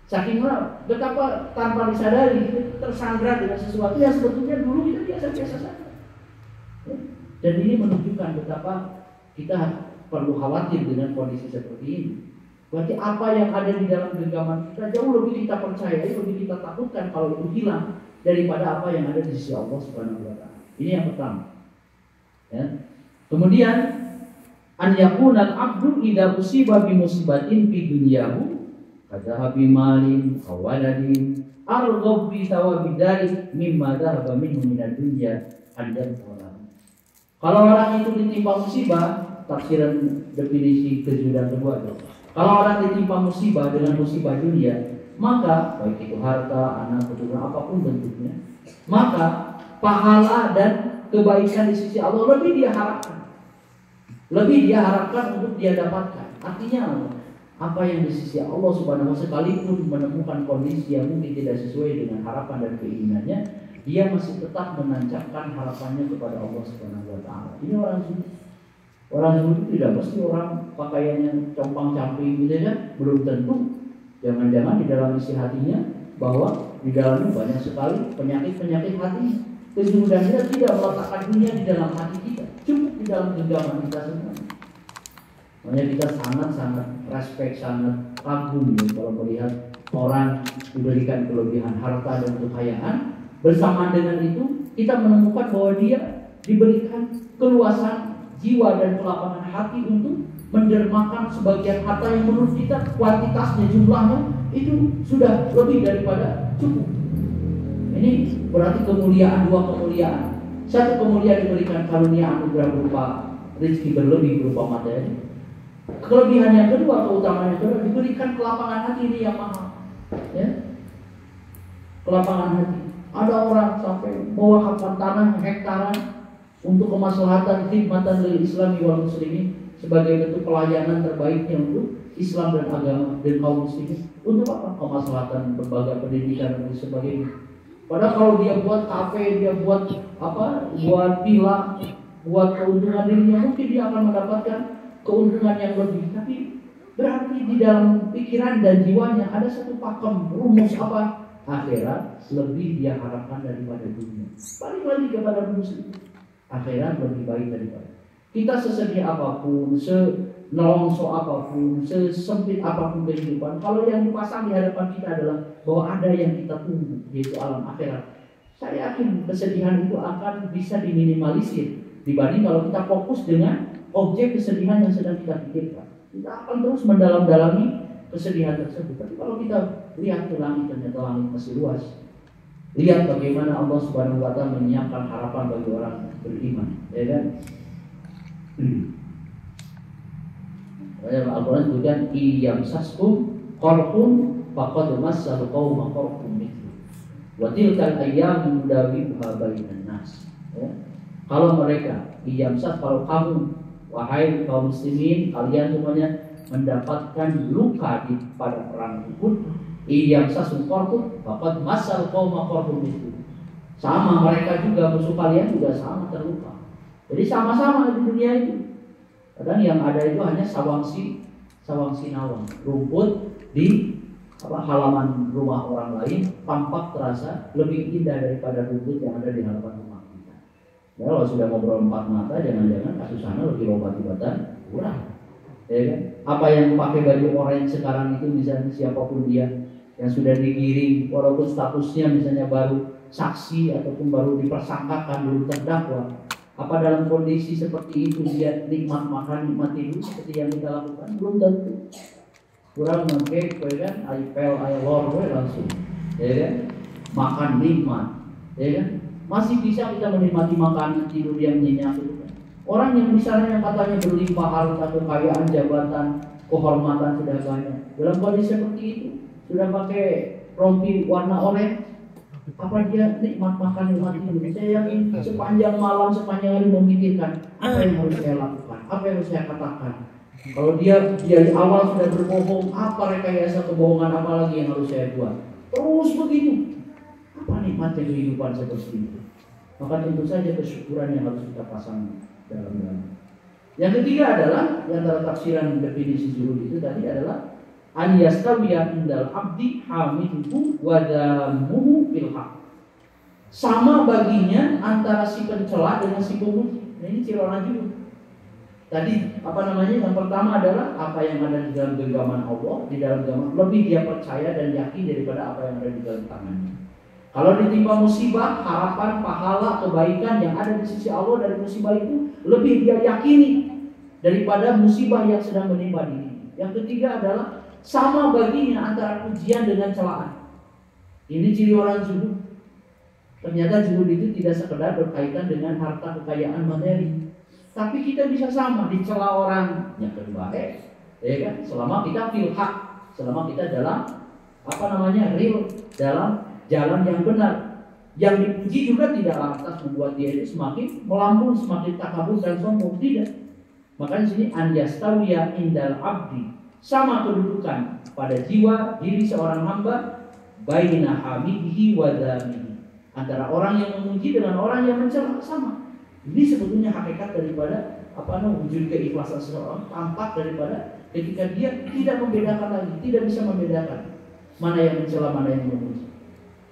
Saking betapa tanpa disadari kita tersandra dengan sesuatu yang sebetulnya dulu kita biasa-biasa saja. Dan ini menunjukkan betapa kita perlu khawatir dengan kondisi seperti ini. Berarti apa yang ada di dalam genggaman kita jauh lebih kita percayai, lebih kita takutkan kalau itu hilang daripada apa yang ada di sisi Allah Subhanahu wa taala. Ini yang pertama. Ya. Kemudian an yakunal abdu idza usiba bi musibatin fi dunyahu kadhabi malin aw waladin arghab bi thawabi dzalik mimma dhahaba minhu minad dunya andan wala. Kalau orang itu ditimpa musibah, tafsiran definisi kezuhudan kedua adalah Kalau orang ditimpa musibah dengan musibah dunia, maka baik itu harta, anak, keturunan, apapun bentuknya, maka pahala dan kebaikan di sisi Allah lebih dia harapkan. Lebih dia harapkan untuk dia dapatkan. Artinya apa yang di sisi Allah Subhanahu wa taala, sekalipun menemukan kondisi yang mungkin tidak sesuai dengan harapan dan keinginannya, dia masih tetap menancapkan harapannya kepada Allah Subhanahu wa taala. Ini orang zuhud. Orang zuhud itu tidak mesti orang pakaiannya compang-camping gitu kan, belum tentu. Jangan-jangan di dalam isi hatinya bahwa di dalamnya banyak sekali penyakit-penyakit hati. Kezuhudan kita tidak meletakkan dunia di dalam hati kita, cukup di dalam genggaman kita semua. Makanya kita sangat-sangat respect, sangat kagum ya, kalau melihat orang diberikan kelebihan harta dan kekayaan. Bersamaan dengan itu kita menemukan bahwa dia diberikan keluasan jiwa dan kelapangan hati untuk mendermakan sebagian harta yang menurut kita kuantitasnya, jumlahnya itu sudah lebih daripada cukup. Ini berarti kemuliaan, dua kemuliaan. Satu kemuliaan diberikan karunia anugerah berupa rezeki berlebih berupa materi. Kelebihan yang kedua, keutamaan yang kedua, diberikan kelapangan hati ini yang mahal. Ya, kelapangan hati. Ada orang sampai mewakafkan tanah hektaran untuk kemaslahatan khidmatan lil Islami wal muslimin, sebagai bentuk pelayanan terbaiknya untuk Islam dan agama dan kaum muslimin. Untuk apa? Kemaslahatan berbagai pendidikan dan sebagainya. Padahal kalau dia buat kafe, dia buat apa? Buat villa, buat keuntungan dirinya, mungkin dia akan mendapatkan keuntungan yang lebih. Tapi berarti di dalam pikiran dan jiwanya ada satu pakem rumus apa? Akhirat lebih dia harapkan daripada dunia. Balik lagi kepada muslim, akhirat lebih baik daripada. Kita sesedih apapun, senelongso apapun, sesempit apapun kehidupan, kalau yang dipasang di hadapan kita adalah bahwa ada yang kita tunggu, yaitu alam akhirat, saya yakin kesedihan itu akan bisa diminimalisir dibanding kalau kita fokus dengan objek kesedihan yang sedang kita pikirkan. Kita akan terus mendalam-dalami kesedihan tersebut. Tapi kalau kita lihat ke langit, ternyata langit masih luas. Lihat bagaimana Allah Subhanahu wa taala menyiapkan harapan bagi orang beriman, ya kan? Al-Quran sebutkan iyamsaskum qarhun faqad massal qauma qarhun mithlu wa tilkal ayyamu nudawiluha bainan nas. Kalau mereka iyamsas, kalau kamu wahai kaum muslimin, kalian semuanya mendapatkan luka pada perang Uhud, iyamsasum qarhun faqad massal qauma qarhun mithlu. Sama, mereka juga, musuh kalian juga sama terluka. Jadi sama-sama di dunia itu. Kadang yang ada itu hanya sawang sinawang, rumput di halaman rumah orang lain tampak terasa lebih indah daripada rumput yang ada di halaman rumah kita. Ya, kalau sudah ngobrol empat mata, jangan-jangan kasus sana lebih obat-obatan kurang. Ya kan? Apa yang pakai baju oranye sekarang itu, misalnya siapapun dia yang sudah digiring, walaupun statusnya misalnya baru saksi ataupun baru dipersangkakan, belum terdakwa, apa dalam kondisi seperti itu dia nikmat makan, nikmat tidur seperti yang kita lakukan? Belum tentu. Kurang ngekek, kan? Aipel, ailor, langsung, ya kan? Makan nikmat, ya kan? Masih bisa kita menikmati makanan, tidur yang nyenyak itu kan? Orang yang misalnya katanya berlimpah harta, kekayaan, jabatan, kehormatan sudah banyak, dalam kondisi seperti itu sudah pakai rompi warna oranye, apa dia nikmat makan, nikmat tidur? Saya yakin sepanjang malam, sepanjang hari memikirkan apa yang harus saya lakukan, apa yang harus saya katakan. Kalau dia dari awal sudah berbohong, apa rekayasa kebohongan apa lagi yang harus saya buat? Terus begitu. Apa nikmatnya kehidupan seperti itu? Maka tentu saja kesyukuran yang harus kita pasang dalam diri. Yang ketiga adalah, yang antara tafsiran definisi zuhud itu tadi adalah an yastawiya indal abdi hamiduhu wa damuhu fil haq. Sama baginya antara si pencela dengan si pemuji. Nah, ini ciri orang zuhud. Tadi yang pertama adalah apa yang ada di dalam genggaman Allah, di dalam genggaman lebih dia percaya dan yakin daripada apa yang ada di dalam tangannya. Kalau ditimpa musibah, harapan, pahala, kebaikan yang ada di sisi Allah dari musibah itu lebih dia yakini daripada musibah yang sedang menimpa dirinya. Yang ketiga adalah sama baginya antara pujian dengan celaan. Ini ciri orang zuhud. Ternyata zuhud itu tidak sekedar berkaitan dengan harta, kekayaan, materi. Tapi kita bisa sama dicela orang yang baik, Ya kan? Selama kita fil haq, selama kita dalam real, dalam jalan yang benar. Yang dipuji juga tidak lantas membuat dia itu semakin melambung, semakin takabur dan sombong, tidak. Makanya di sini an yastawiya indal abdi, sama kedudukan pada jiwa diri seorang hamba, baina hamidihi wa dzamihi, antara orang yang memuji dengan orang yang mencela, sama. Ini sebetulnya hakikat daripada wujud keikhlasan seseorang, tampak daripada ketika dia tidak membedakan lagi, tidak bisa membedakan mana yang mencela, mana yang memuji.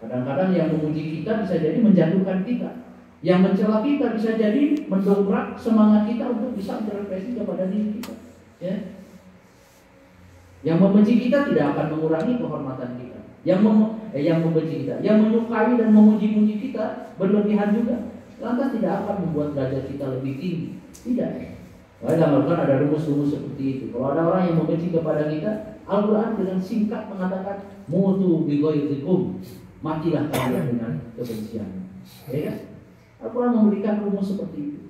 Kadang-kadang yang memuji kita bisa jadi menjatuhkan kita, yang mencela kita bisa jadi mendongkrak semangat kita untuk bisa berefleksi kepada diri kita. Ya. Yang membenci kita tidak akan mengurangi kehormatan kita. Yang membenci kita, yang menyukai dan memuji-muji kita berlebihan juga, lantas tidak akan membuat derajat kita lebih tinggi. Tidak. Dalam Al-Quran ada rumus-rumus seperti itu. Kalau ada orang yang membenci kepada kita, Al-Quran dengan singkat mengatakan mutu bighayrikum, matilah kalian dengan kebencian. Ya kan? Al-Quran memberikan rumus seperti itu.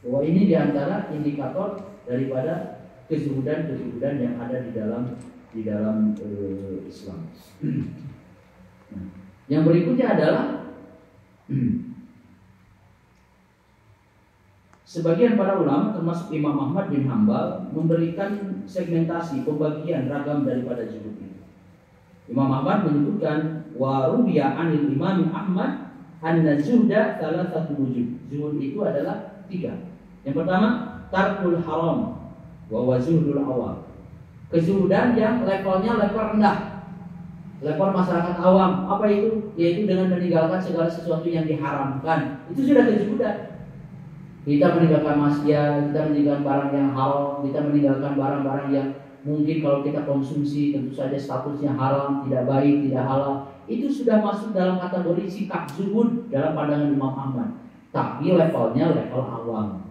Bahwa ini diantara indikator daripada kezuhudan yang ada di dalam Islam. Nah, yang berikutnya adalah sebagian para ulama termasuk Imam Ahmad bin Hambal memberikan segmentasi, pembagian ragam daripada zuhud ini. Imam Ahmad menyebutkan wa ruwiya 'anil Imam Ahmad anna zuhda thalathatu wujud. Zuhud itu adalah 3. Yang pertama, tarkul haram wa zuhdul awam. Kezuhudan yang levelnya level rendah, level masyarakat awam. Apa itu? Yaitu dengan meninggalkan segala sesuatu yang diharamkan. Itu sudah kezuhudan. Kita meninggalkan maksiat, kita meninggalkan barang yang haram, kita meninggalkan barang-barang yang mungkin kalau kita konsumsi tentu saja statusnya haram, tidak baik, tidak halal. Itu sudah masuk dalam kategori sikap zuhud dalam pandangan Imam Ahmad. Tapi levelnya level awam.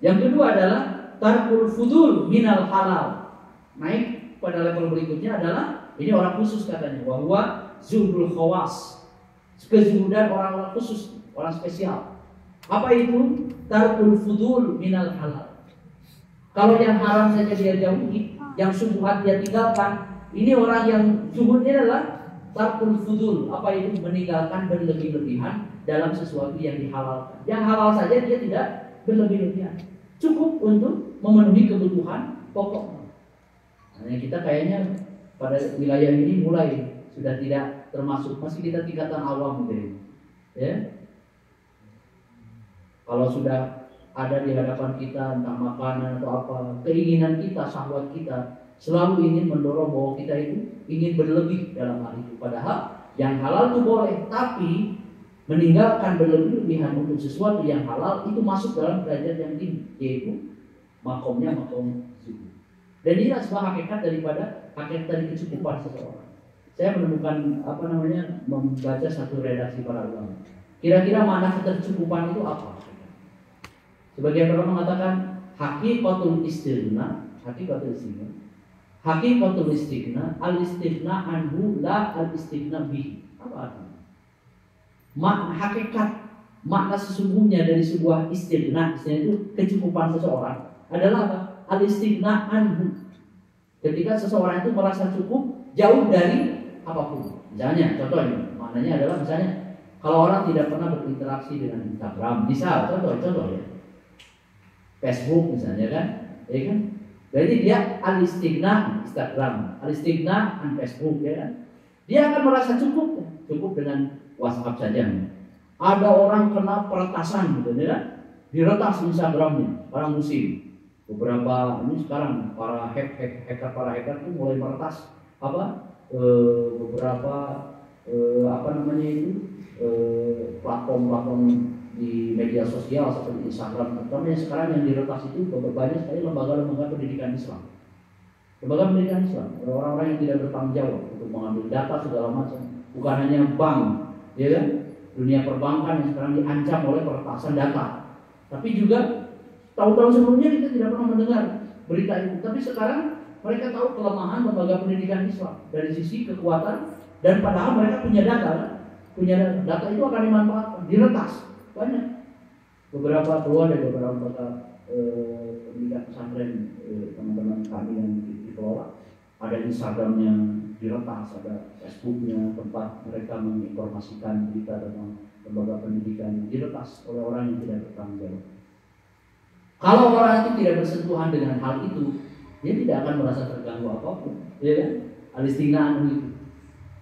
Yang kedua adalah tarkul fudul minal halal. Naik pada level berikutnya adalah, ini orang khusus katanya, bahwa zuhdul khawas, kezuhudan orang-orang khusus, orang spesial. Apa itu? Tarkul fudul minal halal. Kalau yang haram saja dia jauhi, yang syubhat dia tinggalkan. Ini orang yang zuhudnya adalah tarkul fudul. Apa itu? Meninggalkan berlebih-lebihan dalam sesuatu yang dihalalkan. Yang halal saja dia tidak berlebih-lebihan, cukup untuk memenuhi kebutuhan pokok. Nah, kita kayaknya pada wilayah ini mulai sudah tidak termasuk, masih kita tingkatan awam gitu ya. Kalau sudah ada di hadapan kita entah makanan atau apa, keinginan kita, syahwat kita selalu ingin mendorong bahwa kita itu ingin berlebih dalam hal itu. Padahal yang halal itu boleh, tapi meninggalkan berlebih-lebihan untuk sesuatu yang halal itu masuk dalam derajat yang tinggi, yaitu makomnya makom zuhud. Dan ini adalah hakikat dari kecukupan seseorang. Saya menemukan membaca satu redaksi para ulama. Kira-kira makna ketercukupan itu apa? Sebagian orang mengatakan hakikatul istighna, al-istighna anhu la al-istighna bihi. Apa artinya? Makna sesungguhnya dari sebuah istighna itu kecukupan seseorang adalah apa? Al-istighna anhu. Ketika seseorang itu merasa cukup jauh dari apapun. Misalnya, contohnya, maknanya adalah misalnya kalau orang tidak pernah berinteraksi dengan Instagram, contoh ya. Facebook misalnya kan, ya kan? Berarti dia al-istighna Instagram, al-istighna Facebook, ya kan? Dia akan merasa cukup dengan WhatsApp saja. Ada orang kena peretasan gitu, ya kan? Diretas Instagramnya, orang muslim. Beberapa ini sekarang para hacker itu mulai meretas beberapa platform di media sosial seperti Instagram. Terutama sekarang yang diretas itu banyak sekali lembaga-lembaga pendidikan Islam. Lembaga pendidikan Islam, orang-orang yang tidak bertanggung jawab untuk mengambil data segala macam. Bukan hanya bank, ya kan? Dunia perbankan yang sekarang diancam oleh peretasan data. Tapi juga tahun-tahun sebelumnya kita tidak pernah mendengar berita itu. Tapi sekarang mereka tahu kelemahan lembaga pendidikan Islam dari sisi kekuatan, dan padahal mereka punya data. Data itu akan dimanfaatkan, diretas. Banyak beberapa keluar dari beberapa lembaga pendidikan pesantren teman-teman kami yang dikelola, ada Instagramnya diretas, ada Facebooknya tempat mereka menginformasikan berita tentang lembaga pendidikan diretas oleh orang yang tidak bertanggung jawab. Kalau orang itu tidak bersentuhan dengan hal itu, dia tidak akan merasa terganggu apapun, ya kan? Al-istighna'an itu.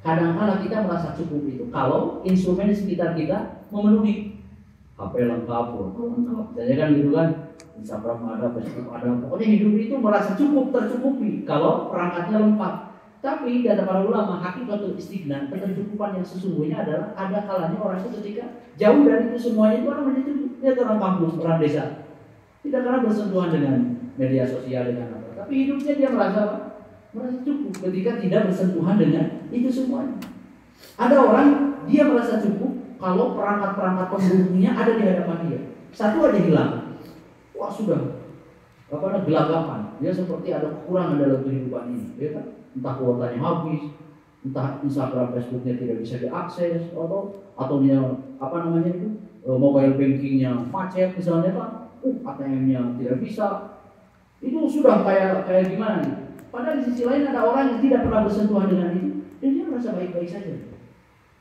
Kadang-kadang kita merasa cukup itu kalau instrumen di sekitar kita memenuhi. HP lengkap, lengkap, jadi kan gitu kan. Instagram ada, Facebook ada, pokoknya hidup itu merasa cukup, tercukupi kalau perangkatnya lengkap. Tapi kata para ulama, hakikatul istighna, ketercukupan yang sesungguhnya adalah ada kalanya orang itu ketika jauh dari itu semuanya itu orang menjadi cukup. Dia orang kampung, orang desa, tidak pernah bersentuhan dengan media sosial dengan apa, tapi hidupnya dia merasa cukup ketika tidak bersentuhan dengan itu semuanya. Ada orang dia merasa cukup kalau perangkat-perangkat pendukungnya ada di hadapan dia. Satu aja hilang, wah sudah gelagapan. Dia seperti ada kekurangan dalam kehidupan ini, ya kan? Entah kuotanya habis, entah Instagram, Facebooknya tidak bisa diakses, atau dia mobile bankingnya macet misalnya kan, ATM-nya tidak bisa. Itu sudah kayak gimana nih? Padahal di sisi lain ada orang yang tidak pernah bersentuhan dengan itu, dan dia merasa baik-baik saja.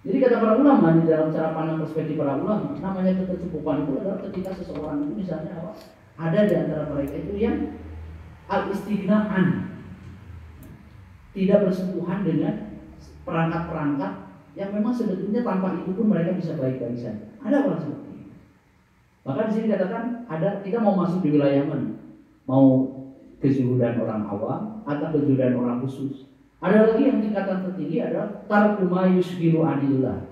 Jadi kata para ulama, di dalam cara pandang perspektif para ulama, namanya ketercukupan itu adalah ketika seseorang itu misalnya ada di antara mereka itu yang al-istighna'an, tidak bersentuhan dengan perangkat-perangkat yang memang sebetulnya tanpa itu pun mereka bisa baik-baik saja. Ada orang seperti itu. Maka di sini dikatakan kita mau masuk di wilayah mana? Mau kezuhudan orang awam atau kezuhudan orang khusus? Ada lagi yang tingkatan tertinggi adalah tarku ma yusghilu anillah.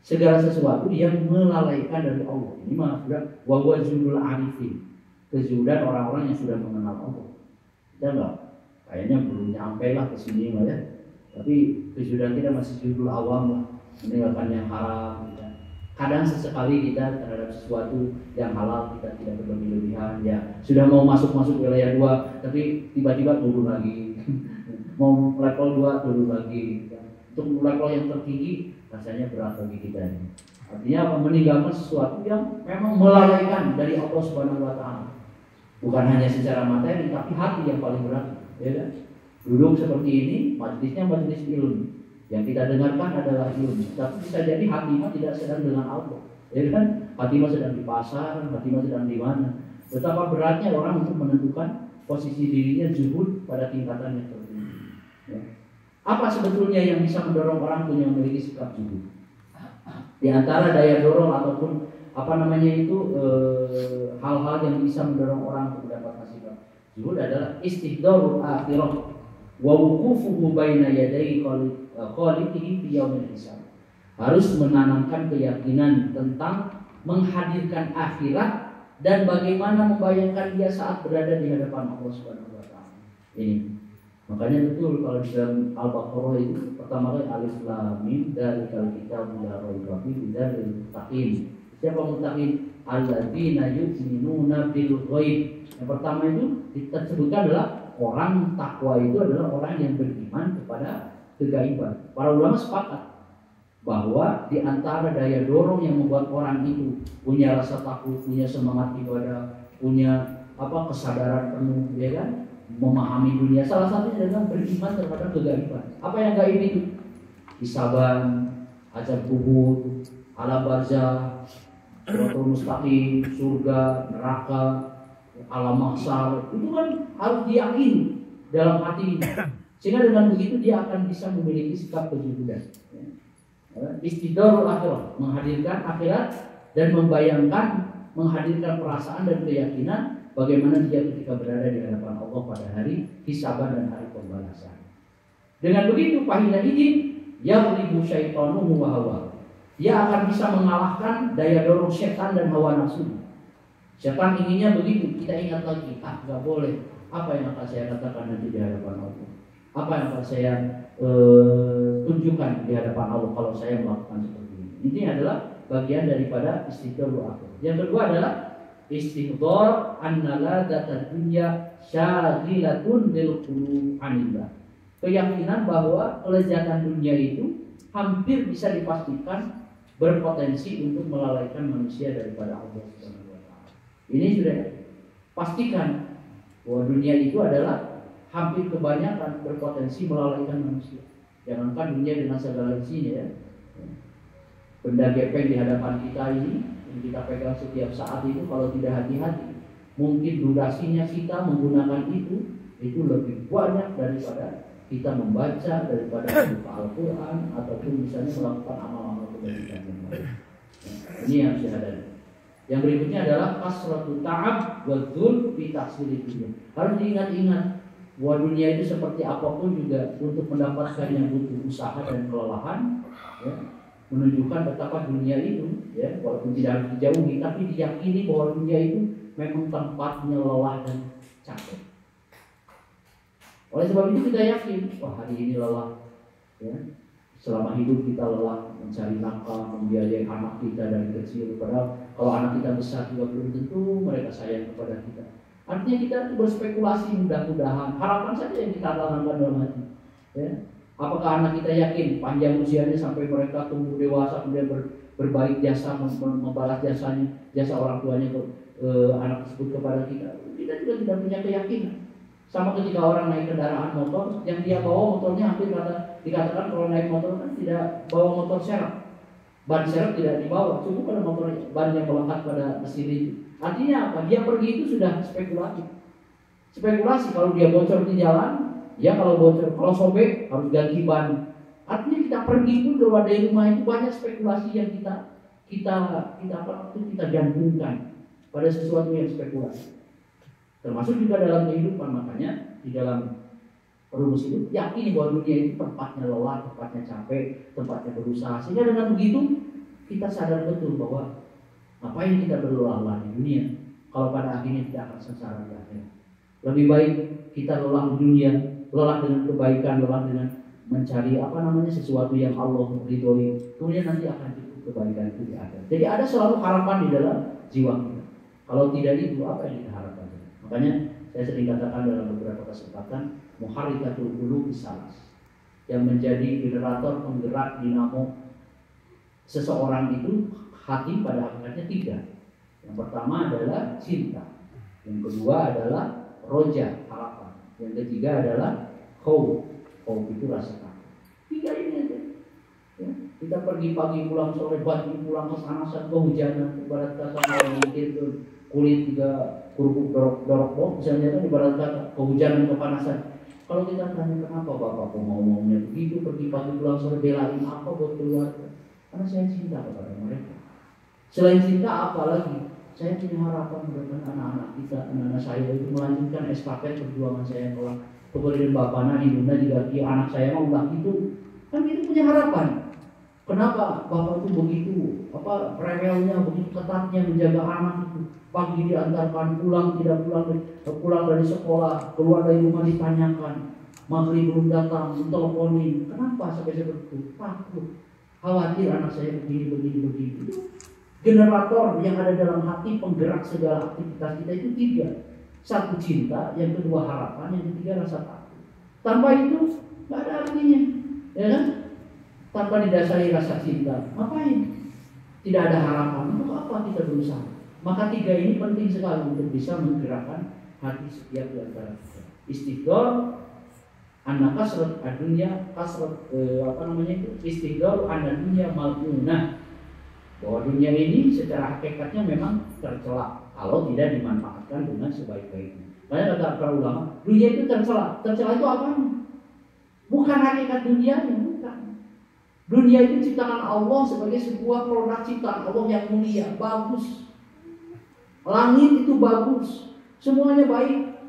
Segala sesuatu yang melalaikan dari Allah. Ini mah sudah wa huwa zuhudul arifin. Kezuhudan orang-orang yang sudah mengenal Allah. Ya enggak? Kayaknya belum nyampe lah ke sini ya. Tapi kezuhudan kita masih zuhudul awam lah. Meninggalkan yang haram. Ya. Kadang sesekali kita terhadap sesuatu yang halal kita tidak berlebihan. Ya sudah mau masuk wilayah 2, tapi tiba-tiba turun lagi. Mau level 2 turun lagi. Untuk level yang tertinggi rasanya berat bagi kita ini. Artinya meninggalkan sesuatu yang memang melalaikan dari Allah Subhanahu wa taala. Bukan hanya secara materi, tapi hati yang paling berat, ya kan? Duduk seperti ini, majelisnya majelis ilmu. Yang kita dengarkan adalah ilmu. Tapi bisa jadi hati tidak sedang dengan Allah, ya kan? Hati sedang di pasar, hati sedang di mana? Betapa beratnya orang untuk menentukan posisi dirinya zuhud pada tingkatan yang tertinggi. Ya. Apa sebetulnya yang bisa mendorong orang punya memiliki sikap zuhud? Di antara daya dorong ataupun hal-hal yang bisa mendorong orang untuk mendapatkan sikap zuhud adalah istihdharul akhirah wa wuqufuhu baina yaday khaliqihi fi yaumil hisab. Harus menanamkan keyakinan tentang menghadirkan akhirat dan bagaimana membayangkan dia saat berada di hadapan Allah Subhanahu wa taala. Ini makanya betul kalau di dalam Al-Baqarah itu pertama kali alif lam mim dzalikal kitabu la raiba fihi hudan muttaqin. Siapa muttaqin? Alladzina yu'minuna bil ghaib. Yang pertama itu disebutkan adalah orang takwa itu adalah orang yang beriman kepada kegaiban. Para ulama sepakat bahwa di antara daya dorong yang membuat orang itu punya rasa takut, punya semangat ibadah, punya kesadaran penuh, ya kan? Memahami dunia, salah satunya adalah beriman terhadap kegaiban. Apa yang gaib itu? Hisaban, azab kubur, alam barzah, siratal mustaqim, surga, neraka, alam mahsyar. Itu kan harus diyakini dalam hati ini. Sehingga dengan begitu dia akan bisa memiliki sikap kezuhudan. Istidharul akhirah, menghadirkan akhirat dan membayangkan, menghadirkan perasaan dan keyakinan bagaimana dia ketika berada di hadapan Allah pada hari hisaban dan hari pembalasan. Dengan begitu pahina ini yaghlibu syaitanuhu wa hawa. Dia akan bisa mengalahkan daya dorong setan dan hawa nafsu. Setan inginnya begitu, kita ingat lagi, nggak boleh. Apa yang akan saya katakan nanti di hadapan Allah? Apa yang akan saya tunjukkan di hadapan Allah kalau saya melakukan seperti ini? Ini adalah bagian daripada istidharul akhir. Yang kedua adalah istidhar annaladzata dunya syaghilatun lil qulub anillah. Keyakinan bahwa kelezatan dunia itu hampir bisa dipastikan berpotensi untuk melalaikan manusia daripada Allah Subhanahu wa taala. Ini sudah pastikan bahwa dunia itu adalah hampir kebanyakan berpotensi melalaikan manusia. Jangankan dunia dengan segala isinya ya. Benda gepeng di hadapan kita ini yang kita pegang setiap saat itu kalau tidak hati-hati, mungkin durasinya kita menggunakan itu lebih banyak daripada kita membaca, daripada membuka Al-Quran ataupun misalnya melakukan amal-amal kebajikan yang lain. Ini yang harus dihadiri. Yang berikutnya adalah kasratu ta'ab wa dzul fi tahsili dunya. Harus diingat-ingat bahwa dunia itu seperti apapun juga untuk mendapatkannya butuh usaha dan kelelahan, ya. Menunjukkan betapa dunia itu, ya, walaupun tidak harus dijauhi, tapi diyakini bahwa dunia itu memang tempatnya lelah dan capek. Oleh sebab itu kita yakin, wah hari ini lelah, ya. Selama hidup kita lelah mencari nafkah, membiayai anak kita dari kecil. Padahal kalau anak kita besar juga belum tentu mereka sayang kepada kita. Artinya kita berspekulasi mudah-mudahan, harapan saja yang kita tanamkan dalam hati, ya. Apakah anak kita yakin panjang usianya sampai mereka tumbuh dewasa kemudian berbaik jasa, membalas jasa orang tuanya ke anak tersebut kepada kita? Kita juga tidak punya keyakinan. Sama ketika orang naik kendaraan motor, yang dia bawa motornya hampir dikatakan kalau naik motor kan tidak bawa motor serep, ban serep tidak dibawa, cukup pada motor ban yang melekat pada mesin itu. Artinya apa? Dia pergi itu sudah spekulasi kalau dia bocor di jalan. Ya kalau bocor, kalau sobek harus ganti ban. Artinya kita pergi pun keluar dari rumah itu banyak spekulasi yang kita gantungkan pada sesuatu yang spekulasi. Termasuk juga dalam kehidupan, makanya di dalam rumus hidup yakini bahwa dunia itu tempatnya lelah, tempatnya capek, tempatnya berusaha. Sehingga dengan begitu kita sadar betul bahwa ngapain kita berlelah di dunia kalau pada akhirnya tidak akan sengsara di akhirat. Lebih baik kita lelah di dunia, lelah dengan kebaikan, lelah dengan mencari sesuatu yang Allah ridhoi, kemudian nanti akan cukup kebaikan itu di akhirat. Jadi ada selalu harapan di dalam jiwa kita. Kalau tidak itu apa yang kita harapkan? Makanya saya sering katakan dalam beberapa kesempatan, muharrikatul qulub salas, yang menjadi generator penggerak dinamo seseorang itu hati pada akhirnya tiga. Yang pertama adalah cinta, yang kedua adalah roja, harapan, yang ketiga adalah khauf itu rasa takut. Tiga ini aja. Ya, kita pergi pagi pulang sore, pagi pulang kepanasan, kehujanan, ibarat kata kalau mungkin kulit juga kerupuk dorok misalnya kan ibarat kata kehujanan, kepanasan. Kalau kita tanya kenapa bapak kok mau-maunya begitu, pergi pagi pulang sore, belain apa buat keluarga? Karena saya cinta kepada mereka. Selain cinta apa lagi? Saya punya harapan dengan anak-anak kita, anak-anak saya itu melanjutkan estafet perjuangan saya kelak. Kemudian bapak ibunya juga anak saya mau ulah gitu. Kan itu punya harapan. Kenapa bapak itu begitu rewelnya, begitu ketatnya menjaga anak itu? Pagi diantarkan pulang, tidak pulang dari sekolah, keluar dari rumah ditanyakan, maghrib belum datang, diteleponin. Kenapa sampai seperti itu? Takut, khawatir anak saya begini. Generator yang ada dalam hati penggerak segala aktivitas kita itu tiga. Satu cinta, yang kedua harapan, yang ketiga rasa takut. Tanpa itu nggak ada artinya, ya kan? Tanpa didasari rasa cinta, ngapain? Tidak ada harapan, untuk apa kita berusaha? Maka tiga ini penting sekali untuk bisa menggerakkan hati setiap di antara kita. Istighfar, anak kasrat adunya, istighfar anak dunia mal'unah. Bahwa dunia ini secara hakikatnya memang tercela kalau tidak dimanfaatkan dengan sebaik-baiknya. Makanya kata para ulama, dunia itu tercela. Tercela itu apa? Bukan hakikat dunianya, bukan. Dunia itu ciptakan Allah sebagai sebuah produk ciptaan Allah yang mulia, bagus. Langit itu bagus, semuanya baik.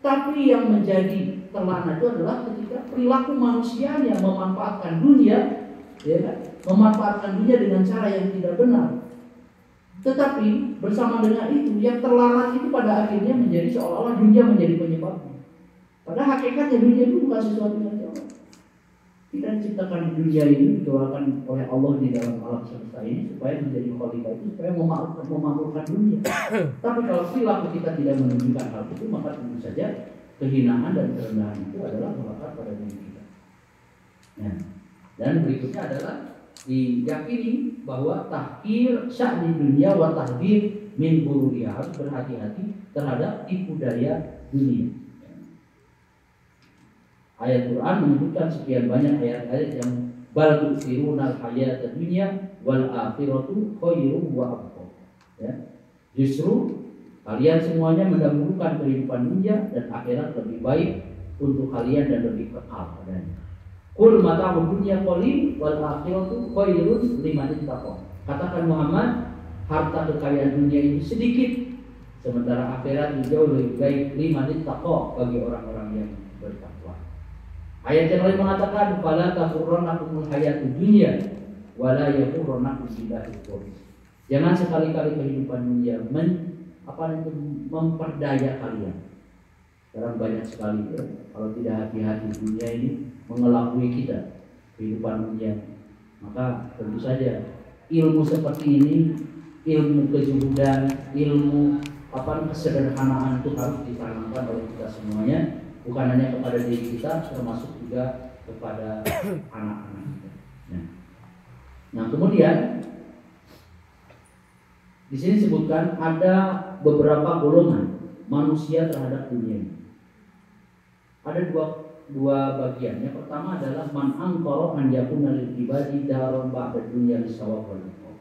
Tapi yang menjadi terlana itu adalah ketika perilaku manusia yang memanfaatkan dunia, ya kan? Memanfaatkan dunia dengan cara yang tidak benar. Tetapi bersama dengan itu, yang terlarang itu pada akhirnya menjadi seolah-olah dunia menjadi penyebabnya. Padahal hakikatnya dunia itu bukan sesuatu yang jauh. Kita diciptakan di dunia ini, dikeluarkan oleh Allah di dalam alam semesta ini supaya menjadi khalifah itu, supaya memakmurkan dunia. Tapi kalau perilaku kita tidak menunjukkan hal itu, maka tentu saja kehinaan dan kerendahan itu adalah melekat pada diri kita. Ya. Dan berikutnya adalah diyakini bahwa tahqir sya'ni dunia wa tahdhir min ghururiha, harus berhati-hati terhadap tipu daya dunia. Ayat Quran menyebutkan sekian banyak ayat-ayat yang bal tu'thiruna al-hayata dunya wal akhiratu khairun wa abqa. Ya. Justru kalian semuanya mendahulukan kehidupan dunia dan akhirat lebih baik untuk kalian dan lebih kekal padanya. Qul mata'ud dunya qalil wal akhiratu khairun liman ittaqa. Katakan Muhammad, harta kekayaan dunia itu sedikit, sementara akhirat jauh lebih baik liman ittaqa, bagi orang-orang yang bertakwa. Ayat yang lain mengatakan fala taghurrannakumul hayatud dunya wala yaghurrannakum billahil ghurur. Jangan sekali-kali kehidupan dunia memperdaya kalian. Sekarang banyak sekali ya, kalau tidak hati-hati dunia ini mengelabui kita kehidupan dunia. Maka tentu saja ilmu seperti ini, ilmu kezuhudan, ilmu kesederhanaan itu harus ditanamkan oleh kita semuanya, bukan hanya kepada diri kita, termasuk juga kepada anak-anak kita. Nah, kemudian di sini disebutkan ada beberapa golongan manusia terhadap dunia ini. Ada dua bagian. Yang pertama adalah man angkara an yakuna lil ibadi darun ba'da dunya lisawab wal iqam.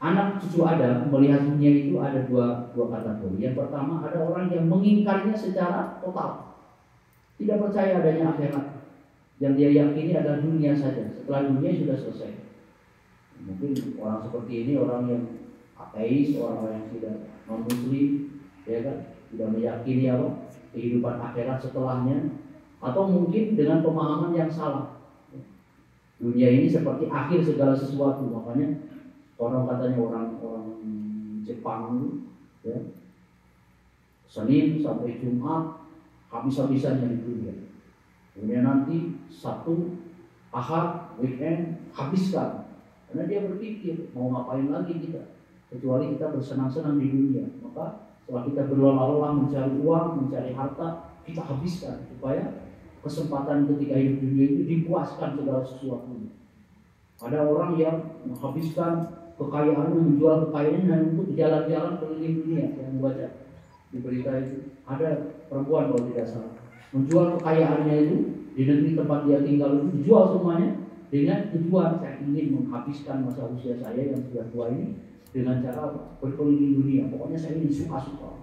Anak cucu Adam melihat dunia itu ada dua kategori. Yang pertama, ada orang yang mengingkarinya secara total, tidak percaya adanya akhirat. Yang dia yakini adalah dunia saja. Setelah dunia sudah selesai. Mungkin orang seperti ini orang yang ateis, orang yang tidak non-muslim, ya kan, tidak meyakini kehidupan akhirat setelahnya, atau mungkin dengan pemahaman yang salah. Dunia ini seperti akhir segala sesuatu. Makanya katanya orang Jepang, ya, Senin sampai Jumat habis-habisannya di dunia. Kemudian nanti Sabtu, Ahad, weekend habiskan. Karena dia berpikir mau ngapain lagi kita, kecuali kita bersenang-senang di dunia. Maka setelah kita berlelah-lelah mencari uang, mencari harta, kita habiskan supaya kesempatan ketika hidup di dunia itu dipuaskan segala sesuatu. Ada orang yang menghabiskan kekayaannya, menjual kekayaannya hanya untuk jalan-jalan keliling dunia. Yang membaca di berita itu ada perempuan kalau tidak salah menjual kekayaannya itu di negeri tempat dia tinggal itu, dijual semuanya dengan tujuan saya ingin menghabiskan masa usia saya yang sudah tua ini dengan cara berkeliling dunia. Pokoknya saya ingin suka-suka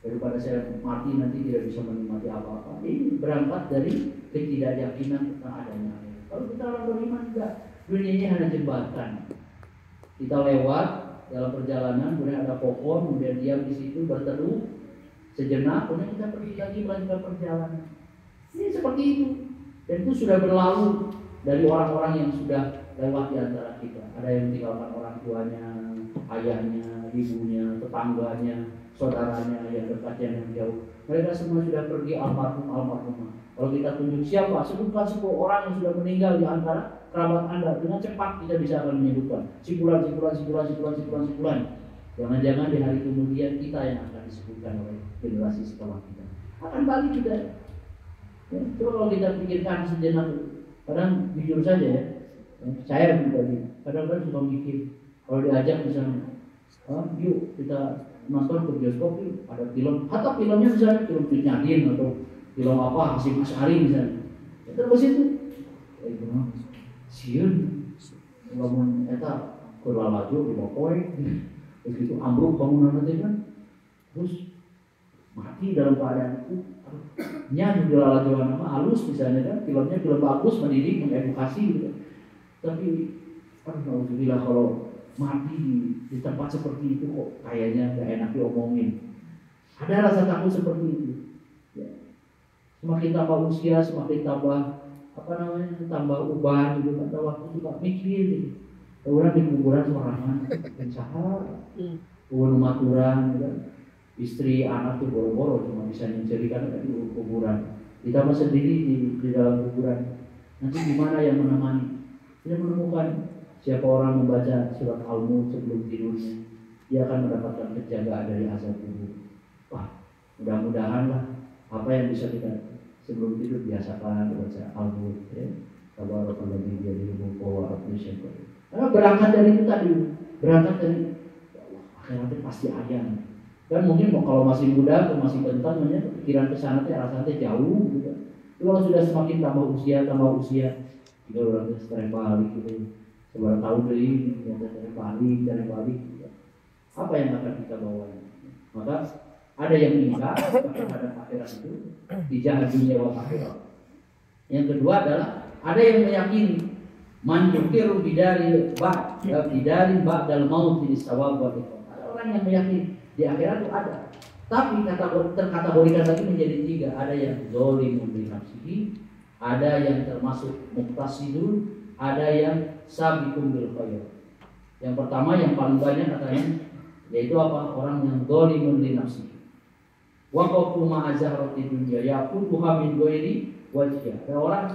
daripada saya mati nanti tidak bisa menikmati apa-apa. Ini berangkat dari ketidakyakinan tentang adanya. Kalau kita orang beriman enggak, dunia ini hanya jembatan. Kita lewat dalam perjalanan, kemudian ada pohon, kemudian diam di situ berteduh sejenak, kemudian kita pergi lagi melanjutkan perjalanan. Ini seperti itu, dan itu sudah berlalu dari orang-orang yang sudah lewat di antara kita. Ada yang tinggalkan orang tuanya, ayahnya, ibunya, tetangganya, saudaranya yang dekat yang jauh. Mereka semua sudah pergi almarhumah. Kalau kita tunjuk siapa, sebutkan 10 orang yang sudah meninggal di antara kerabat Anda. Dengan cepat kita bisa akan menyebutkan simpulan. Jangan-jangan di hari kemudian kita yang akan disebutkan oleh generasi setelah kita. Akan balik kita. Ya, coba kalau kita pikirkan sejenak. Kadang jujur saja ya, saya pribadi kadang-kadang suka mikir kalau diajak misalnya, yuk kita nonton ke bioskop yuk, ada film, atau filmnya misalnya film Nyadin atau film apa Hasyim Asy'ari misalnya, terus itu, sieun, lamun eta kurlalaju di bokoy, begitu ambruk bangunan nanti kan, terus mati dalam keadaan itu. Nya di lalajuan nama halus misalnya kan, filmnya film bagus, mendidik, mengedukasi gitu. Tapi alhamdulillah kalau mati di tempat seperti itu kok kayaknya gak enak diomongin. Ada rasa takut seperti itu. Ya. Semakin tambah usia, semakin tambah tambah uban gitu kan, waktu juga mikir gitu. Orang di kuburan sorangan, pencahar, maturan gitu kan. Istri, anak tuh boro-boro cuma bisa mencarikan di kuburan. Ditambah sendiri di dalam kuburan. Nanti gimana yang menemani? Dia menemukan siapa orang membaca surat Al-Mulk sebelum tidurnya, dia akan mendapatkan penjagaan dari azab kubur. Wah, mudah-mudahan lah apa yang bisa kita sebelum tidur biasakan baca Al-Mulk. Ya. Tabarakalladzi biyadihi mulku wa huwa ala kulli syai'in qadir. Karena berangkat dari itu tadi, berangkat dari ya Allah, akhirat pasti ada. Kan mungkin kalau masih muda atau masih kental, pikiran ke sana rasanya jauh gitu. Tapi kalau sudah semakin tambah usia, kita orang sering balik gitu. Seberapa tahun dari kita sering balik gitu. Apa yang akan kita bawa? Maka ada yang ingkar terhadap akhirat itu, dijahad dunia wal akhirat. Yang kedua adalah ada yang meyakini man yukiru bidari ba'dal maut di sawab wa iqam. Ada orang yang meyakini di akhirat itu ada. Tapi terkategorikan lagi menjadi tiga. Ada yang zalimun li nafsihi, ada yang termasuk muqtasidun, ada yang sabiqun bil khair. Yang pertama yang paling banyak katanya yaitu apa? Orang yang zalimun li nafsihi. Wa qatu ma'azharati dunya yaqutuha min ghairi wajhiha. Ada orang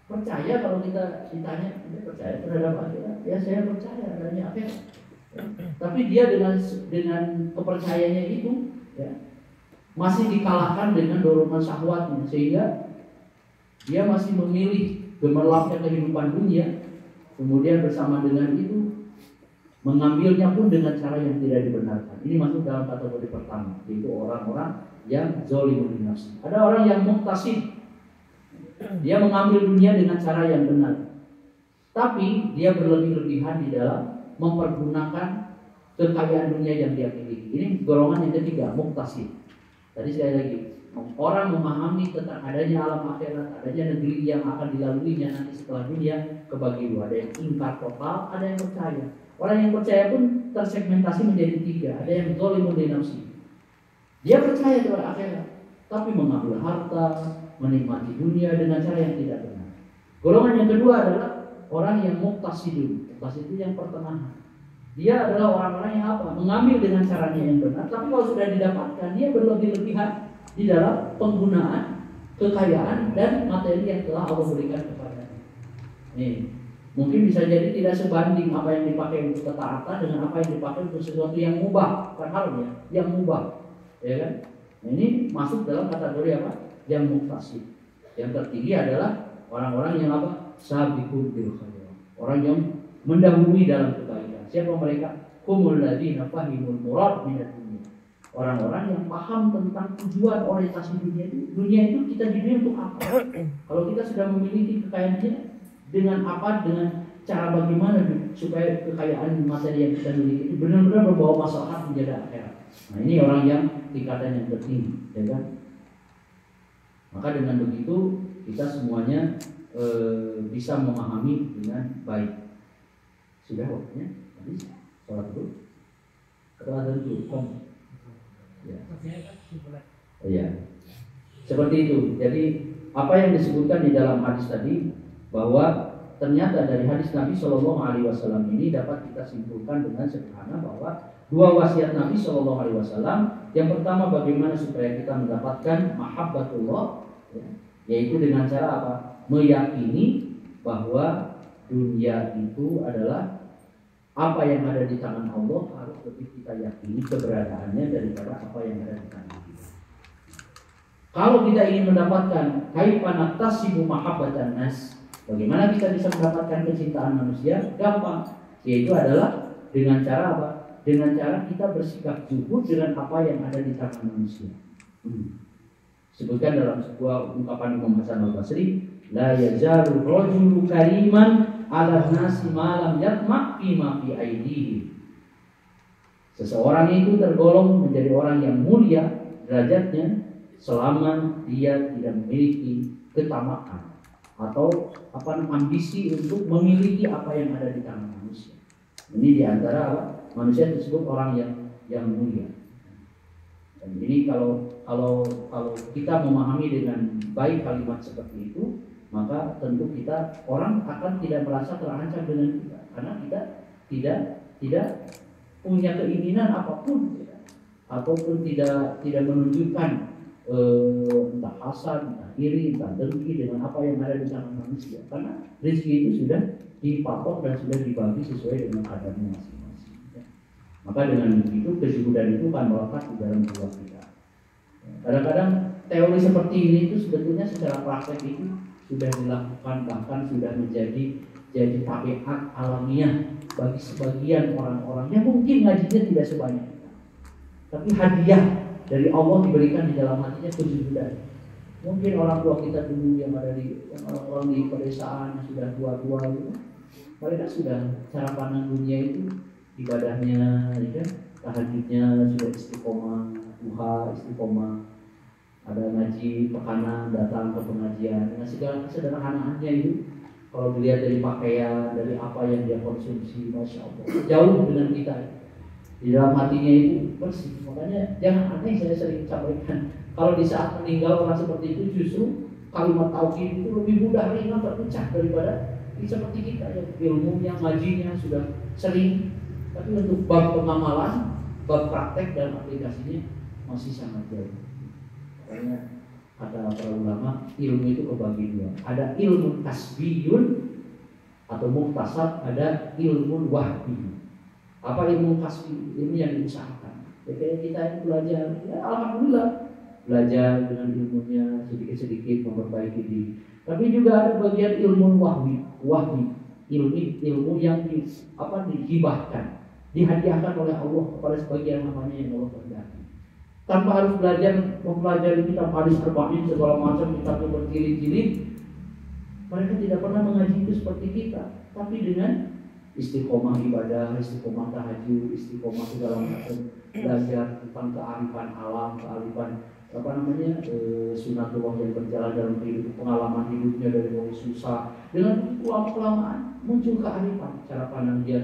percaya kalau kita ditanya, "Anda percaya terhadap akhirat?" Ya, saya percaya adanya akhirat. Tapi dia dengan kepercayaannya itu ya, masih dikalahkan dengan dorongan syahwatnya, sehingga dia masih memilih gemerlapnya kehidupan dunia, kemudian bersama dengan itu mengambilnya pun dengan cara yang tidak dibenarkan. Ini masuk dalam kategori pertama, yaitu orang-orang yang zalimun li nafsi. Ada orang yang muqtasid, dia mengambil dunia dengan cara yang benar, tapi dia berlebih-lebihan di dalam mempergunakan kekayaan dunia yang dia miliki. Ini golongan yang ketiga, muqtasid. Tadi sekali lagi, orang memahami tentang adanya alam akhirat, adanya negeri yang akan dilaluinya nanti setelah dunia, kebagi dua. Ada yang ingkar total, ada yang percaya. Orang yang percaya pun tersegmentasi menjadi tiga. Ada yang zalimun li nafsi, dia percaya kepada akhirat, tapi mengambil harta, menikmati dunia dengan cara yang tidak benar. Golongan yang kedua adalah orang yang muqtasidun. Muqtasid itu yang pertengahan. Dia adalah orang-orang yang apa? Mengambil dengan caranya yang benar, tapi kalau sudah didapatkan, dia berlebih-lebihan di dalam penggunaan kekayaan dan materi yang telah Allah berikan kepadanya. Nih, mungkin bisa jadi tidak sebanding apa yang dipakai untuk ketaatan dengan apa yang dipakai untuk sesuatu yang mubah, kan haram ya, yang mubah, ya kan? Nah, ini masuk dalam kategori apa? Yang muqtasid. Yang tertinggi adalah orang-orang yang apa? Sabiqun bil khair. Orang yang mendahului dalam kebaikan. Siapa mereka? Humul ladzina fahimul murad minad dunya. Orang-orang yang paham tentang tujuan orientasi dunia itu. Dunia itu kita di dunia untuk apa? Kalau kita sudah memiliki kekayaannya, dengan apa? Dengan cara bagaimana supaya kekayaan materi yang kita miliki itu benar-benar membawa maslahat menjadi akhirat. Nah, ini orang yang tingkatan yang tertinggi, ya kan? Maka dengan begitu kita semuanya bisa memahami dengan baik. Sudah waktunya? Habis? Sholat dulu? Atau ada dulu? Ya. Ya. Seperti itu. Jadi apa yang disebutkan di dalam hadis tadi, bahwa ternyata dari hadis Nabi Shallallahu Alaihi Wasallam ini dapat kita simpulkan dengan sederhana bahwa dua wasiat Nabi Shallallahu Alaihi Wasallam. Yang pertama, bagaimana supaya kita mendapatkan mahabbatullah, ya, yaitu dengan cara apa? Meyakini bahwa dunia itu adalah apa yang ada di tangan Allah, harus lebih kita yakini keberadaannya daripada apa yang ada di tangan kita. Kalau kita ingin mendapatkan kaifa naktasibu mahabbatan nas, bagaimana kita bisa mendapatkan kecintaan manusia? Gampang, yaitu adalah dengan cara apa? Dengan cara kita bersikap zuhud dengan apa yang ada di tangan manusia. Sebutkan dalam sebuah ungkapan Imam Hasan Al-Basri, la yazalu rajulu kariman ala nasi malam yatma fima fi aidihi. Seseorang itu tergolong menjadi orang yang mulia derajatnya selama dia tidak memiliki ketamaan atau ambisi untuk memiliki apa yang ada di tangan manusia. Ini diantara manusia tersebut orang yang mulia. Dan ini kalau kita memahami dengan baik kalimat seperti itu, maka tentu orang akan tidak merasa terancam dengan kita, karena kita tidak punya keinginan apapun, ya, ataupun tidak menunjukkan entah hasad, entah iri, entah dengki dengan apa yang ada di tangan manusia, karena rezeki itu sudah dipatok dan sudah dibagi sesuai dengan kadarnya masing-masing. Ya. Maka dengan begitu kezuhudan itu akan melekat di dalam jiwa kita. Kadang-kadang teori seperti ini itu sebetulnya secara praktek itu sudah dilakukan, bahkan sudah menjadi tabiat alamiah bagi sebagian orang-orang yang mungkin ngajinya tidak sebanyak kita, tapi hadiah dari Allah diberikan di dalam hatinya kejujuran. Mungkin orang tua kita dulu yang ada di orang-orang di pedesaan yang sudah tua-tua gitu, mereka sudah cara pandang dunia itu ibadahnya, ya kan? Tahajudnya sudah istiqomah, duha istiqomah, ada ngaji pekanan, datang ke pengajian dengan segala kesederhanaannya itu. Kalau dilihat dari pakaian, dari apa yang dia konsumsi, masya Allah, jauh dengan kita. Di dalam hatinya itu bersih. Makanya jangan aneh, saya sering sampaikan, kalau di saat meninggal orang seperti itu justru kalimat tauhid itu lebih mudah ringan terpecah daripada seperti kita yang ilmunya, ngajinya sudah sering, tapi untuk bab pengamalan, bab praktek dan aplikasinya masih sangat jauh. Makanya kata para ulama, ilmu itu kebagi dua. Ada ilmu kasbiyun atau muktasab, ada ilmu wahbi. Apa ilmu kasbi? Ilmu yang diusahakan. Ya, kayak kita ini belajar, ya alhamdulillah belajar dengan ilmunya sedikit-sedikit memperbaiki diri. Tapi juga ada bagian ilmu wahbi, ilmu yang dihibahkan, dihadiahkan oleh Allah kepada sebagian hambanya yang Allah kehendaki. Tanpa harus mempelajari kitab hadis arba'in segala macam kitabnya berjilid-jilid, mereka tidak pernah mengaji itu seperti kita, tapi dengan istiqomah ibadah, istiqomah tahajud, istiqomah segala macam, belajar tentang kearifan alam, kearifan sunatullah yang berjalan dalam hidup, pengalaman hidupnya dari mulai susah, dengan lama-kelamaan muncul kearifan cara pandang dia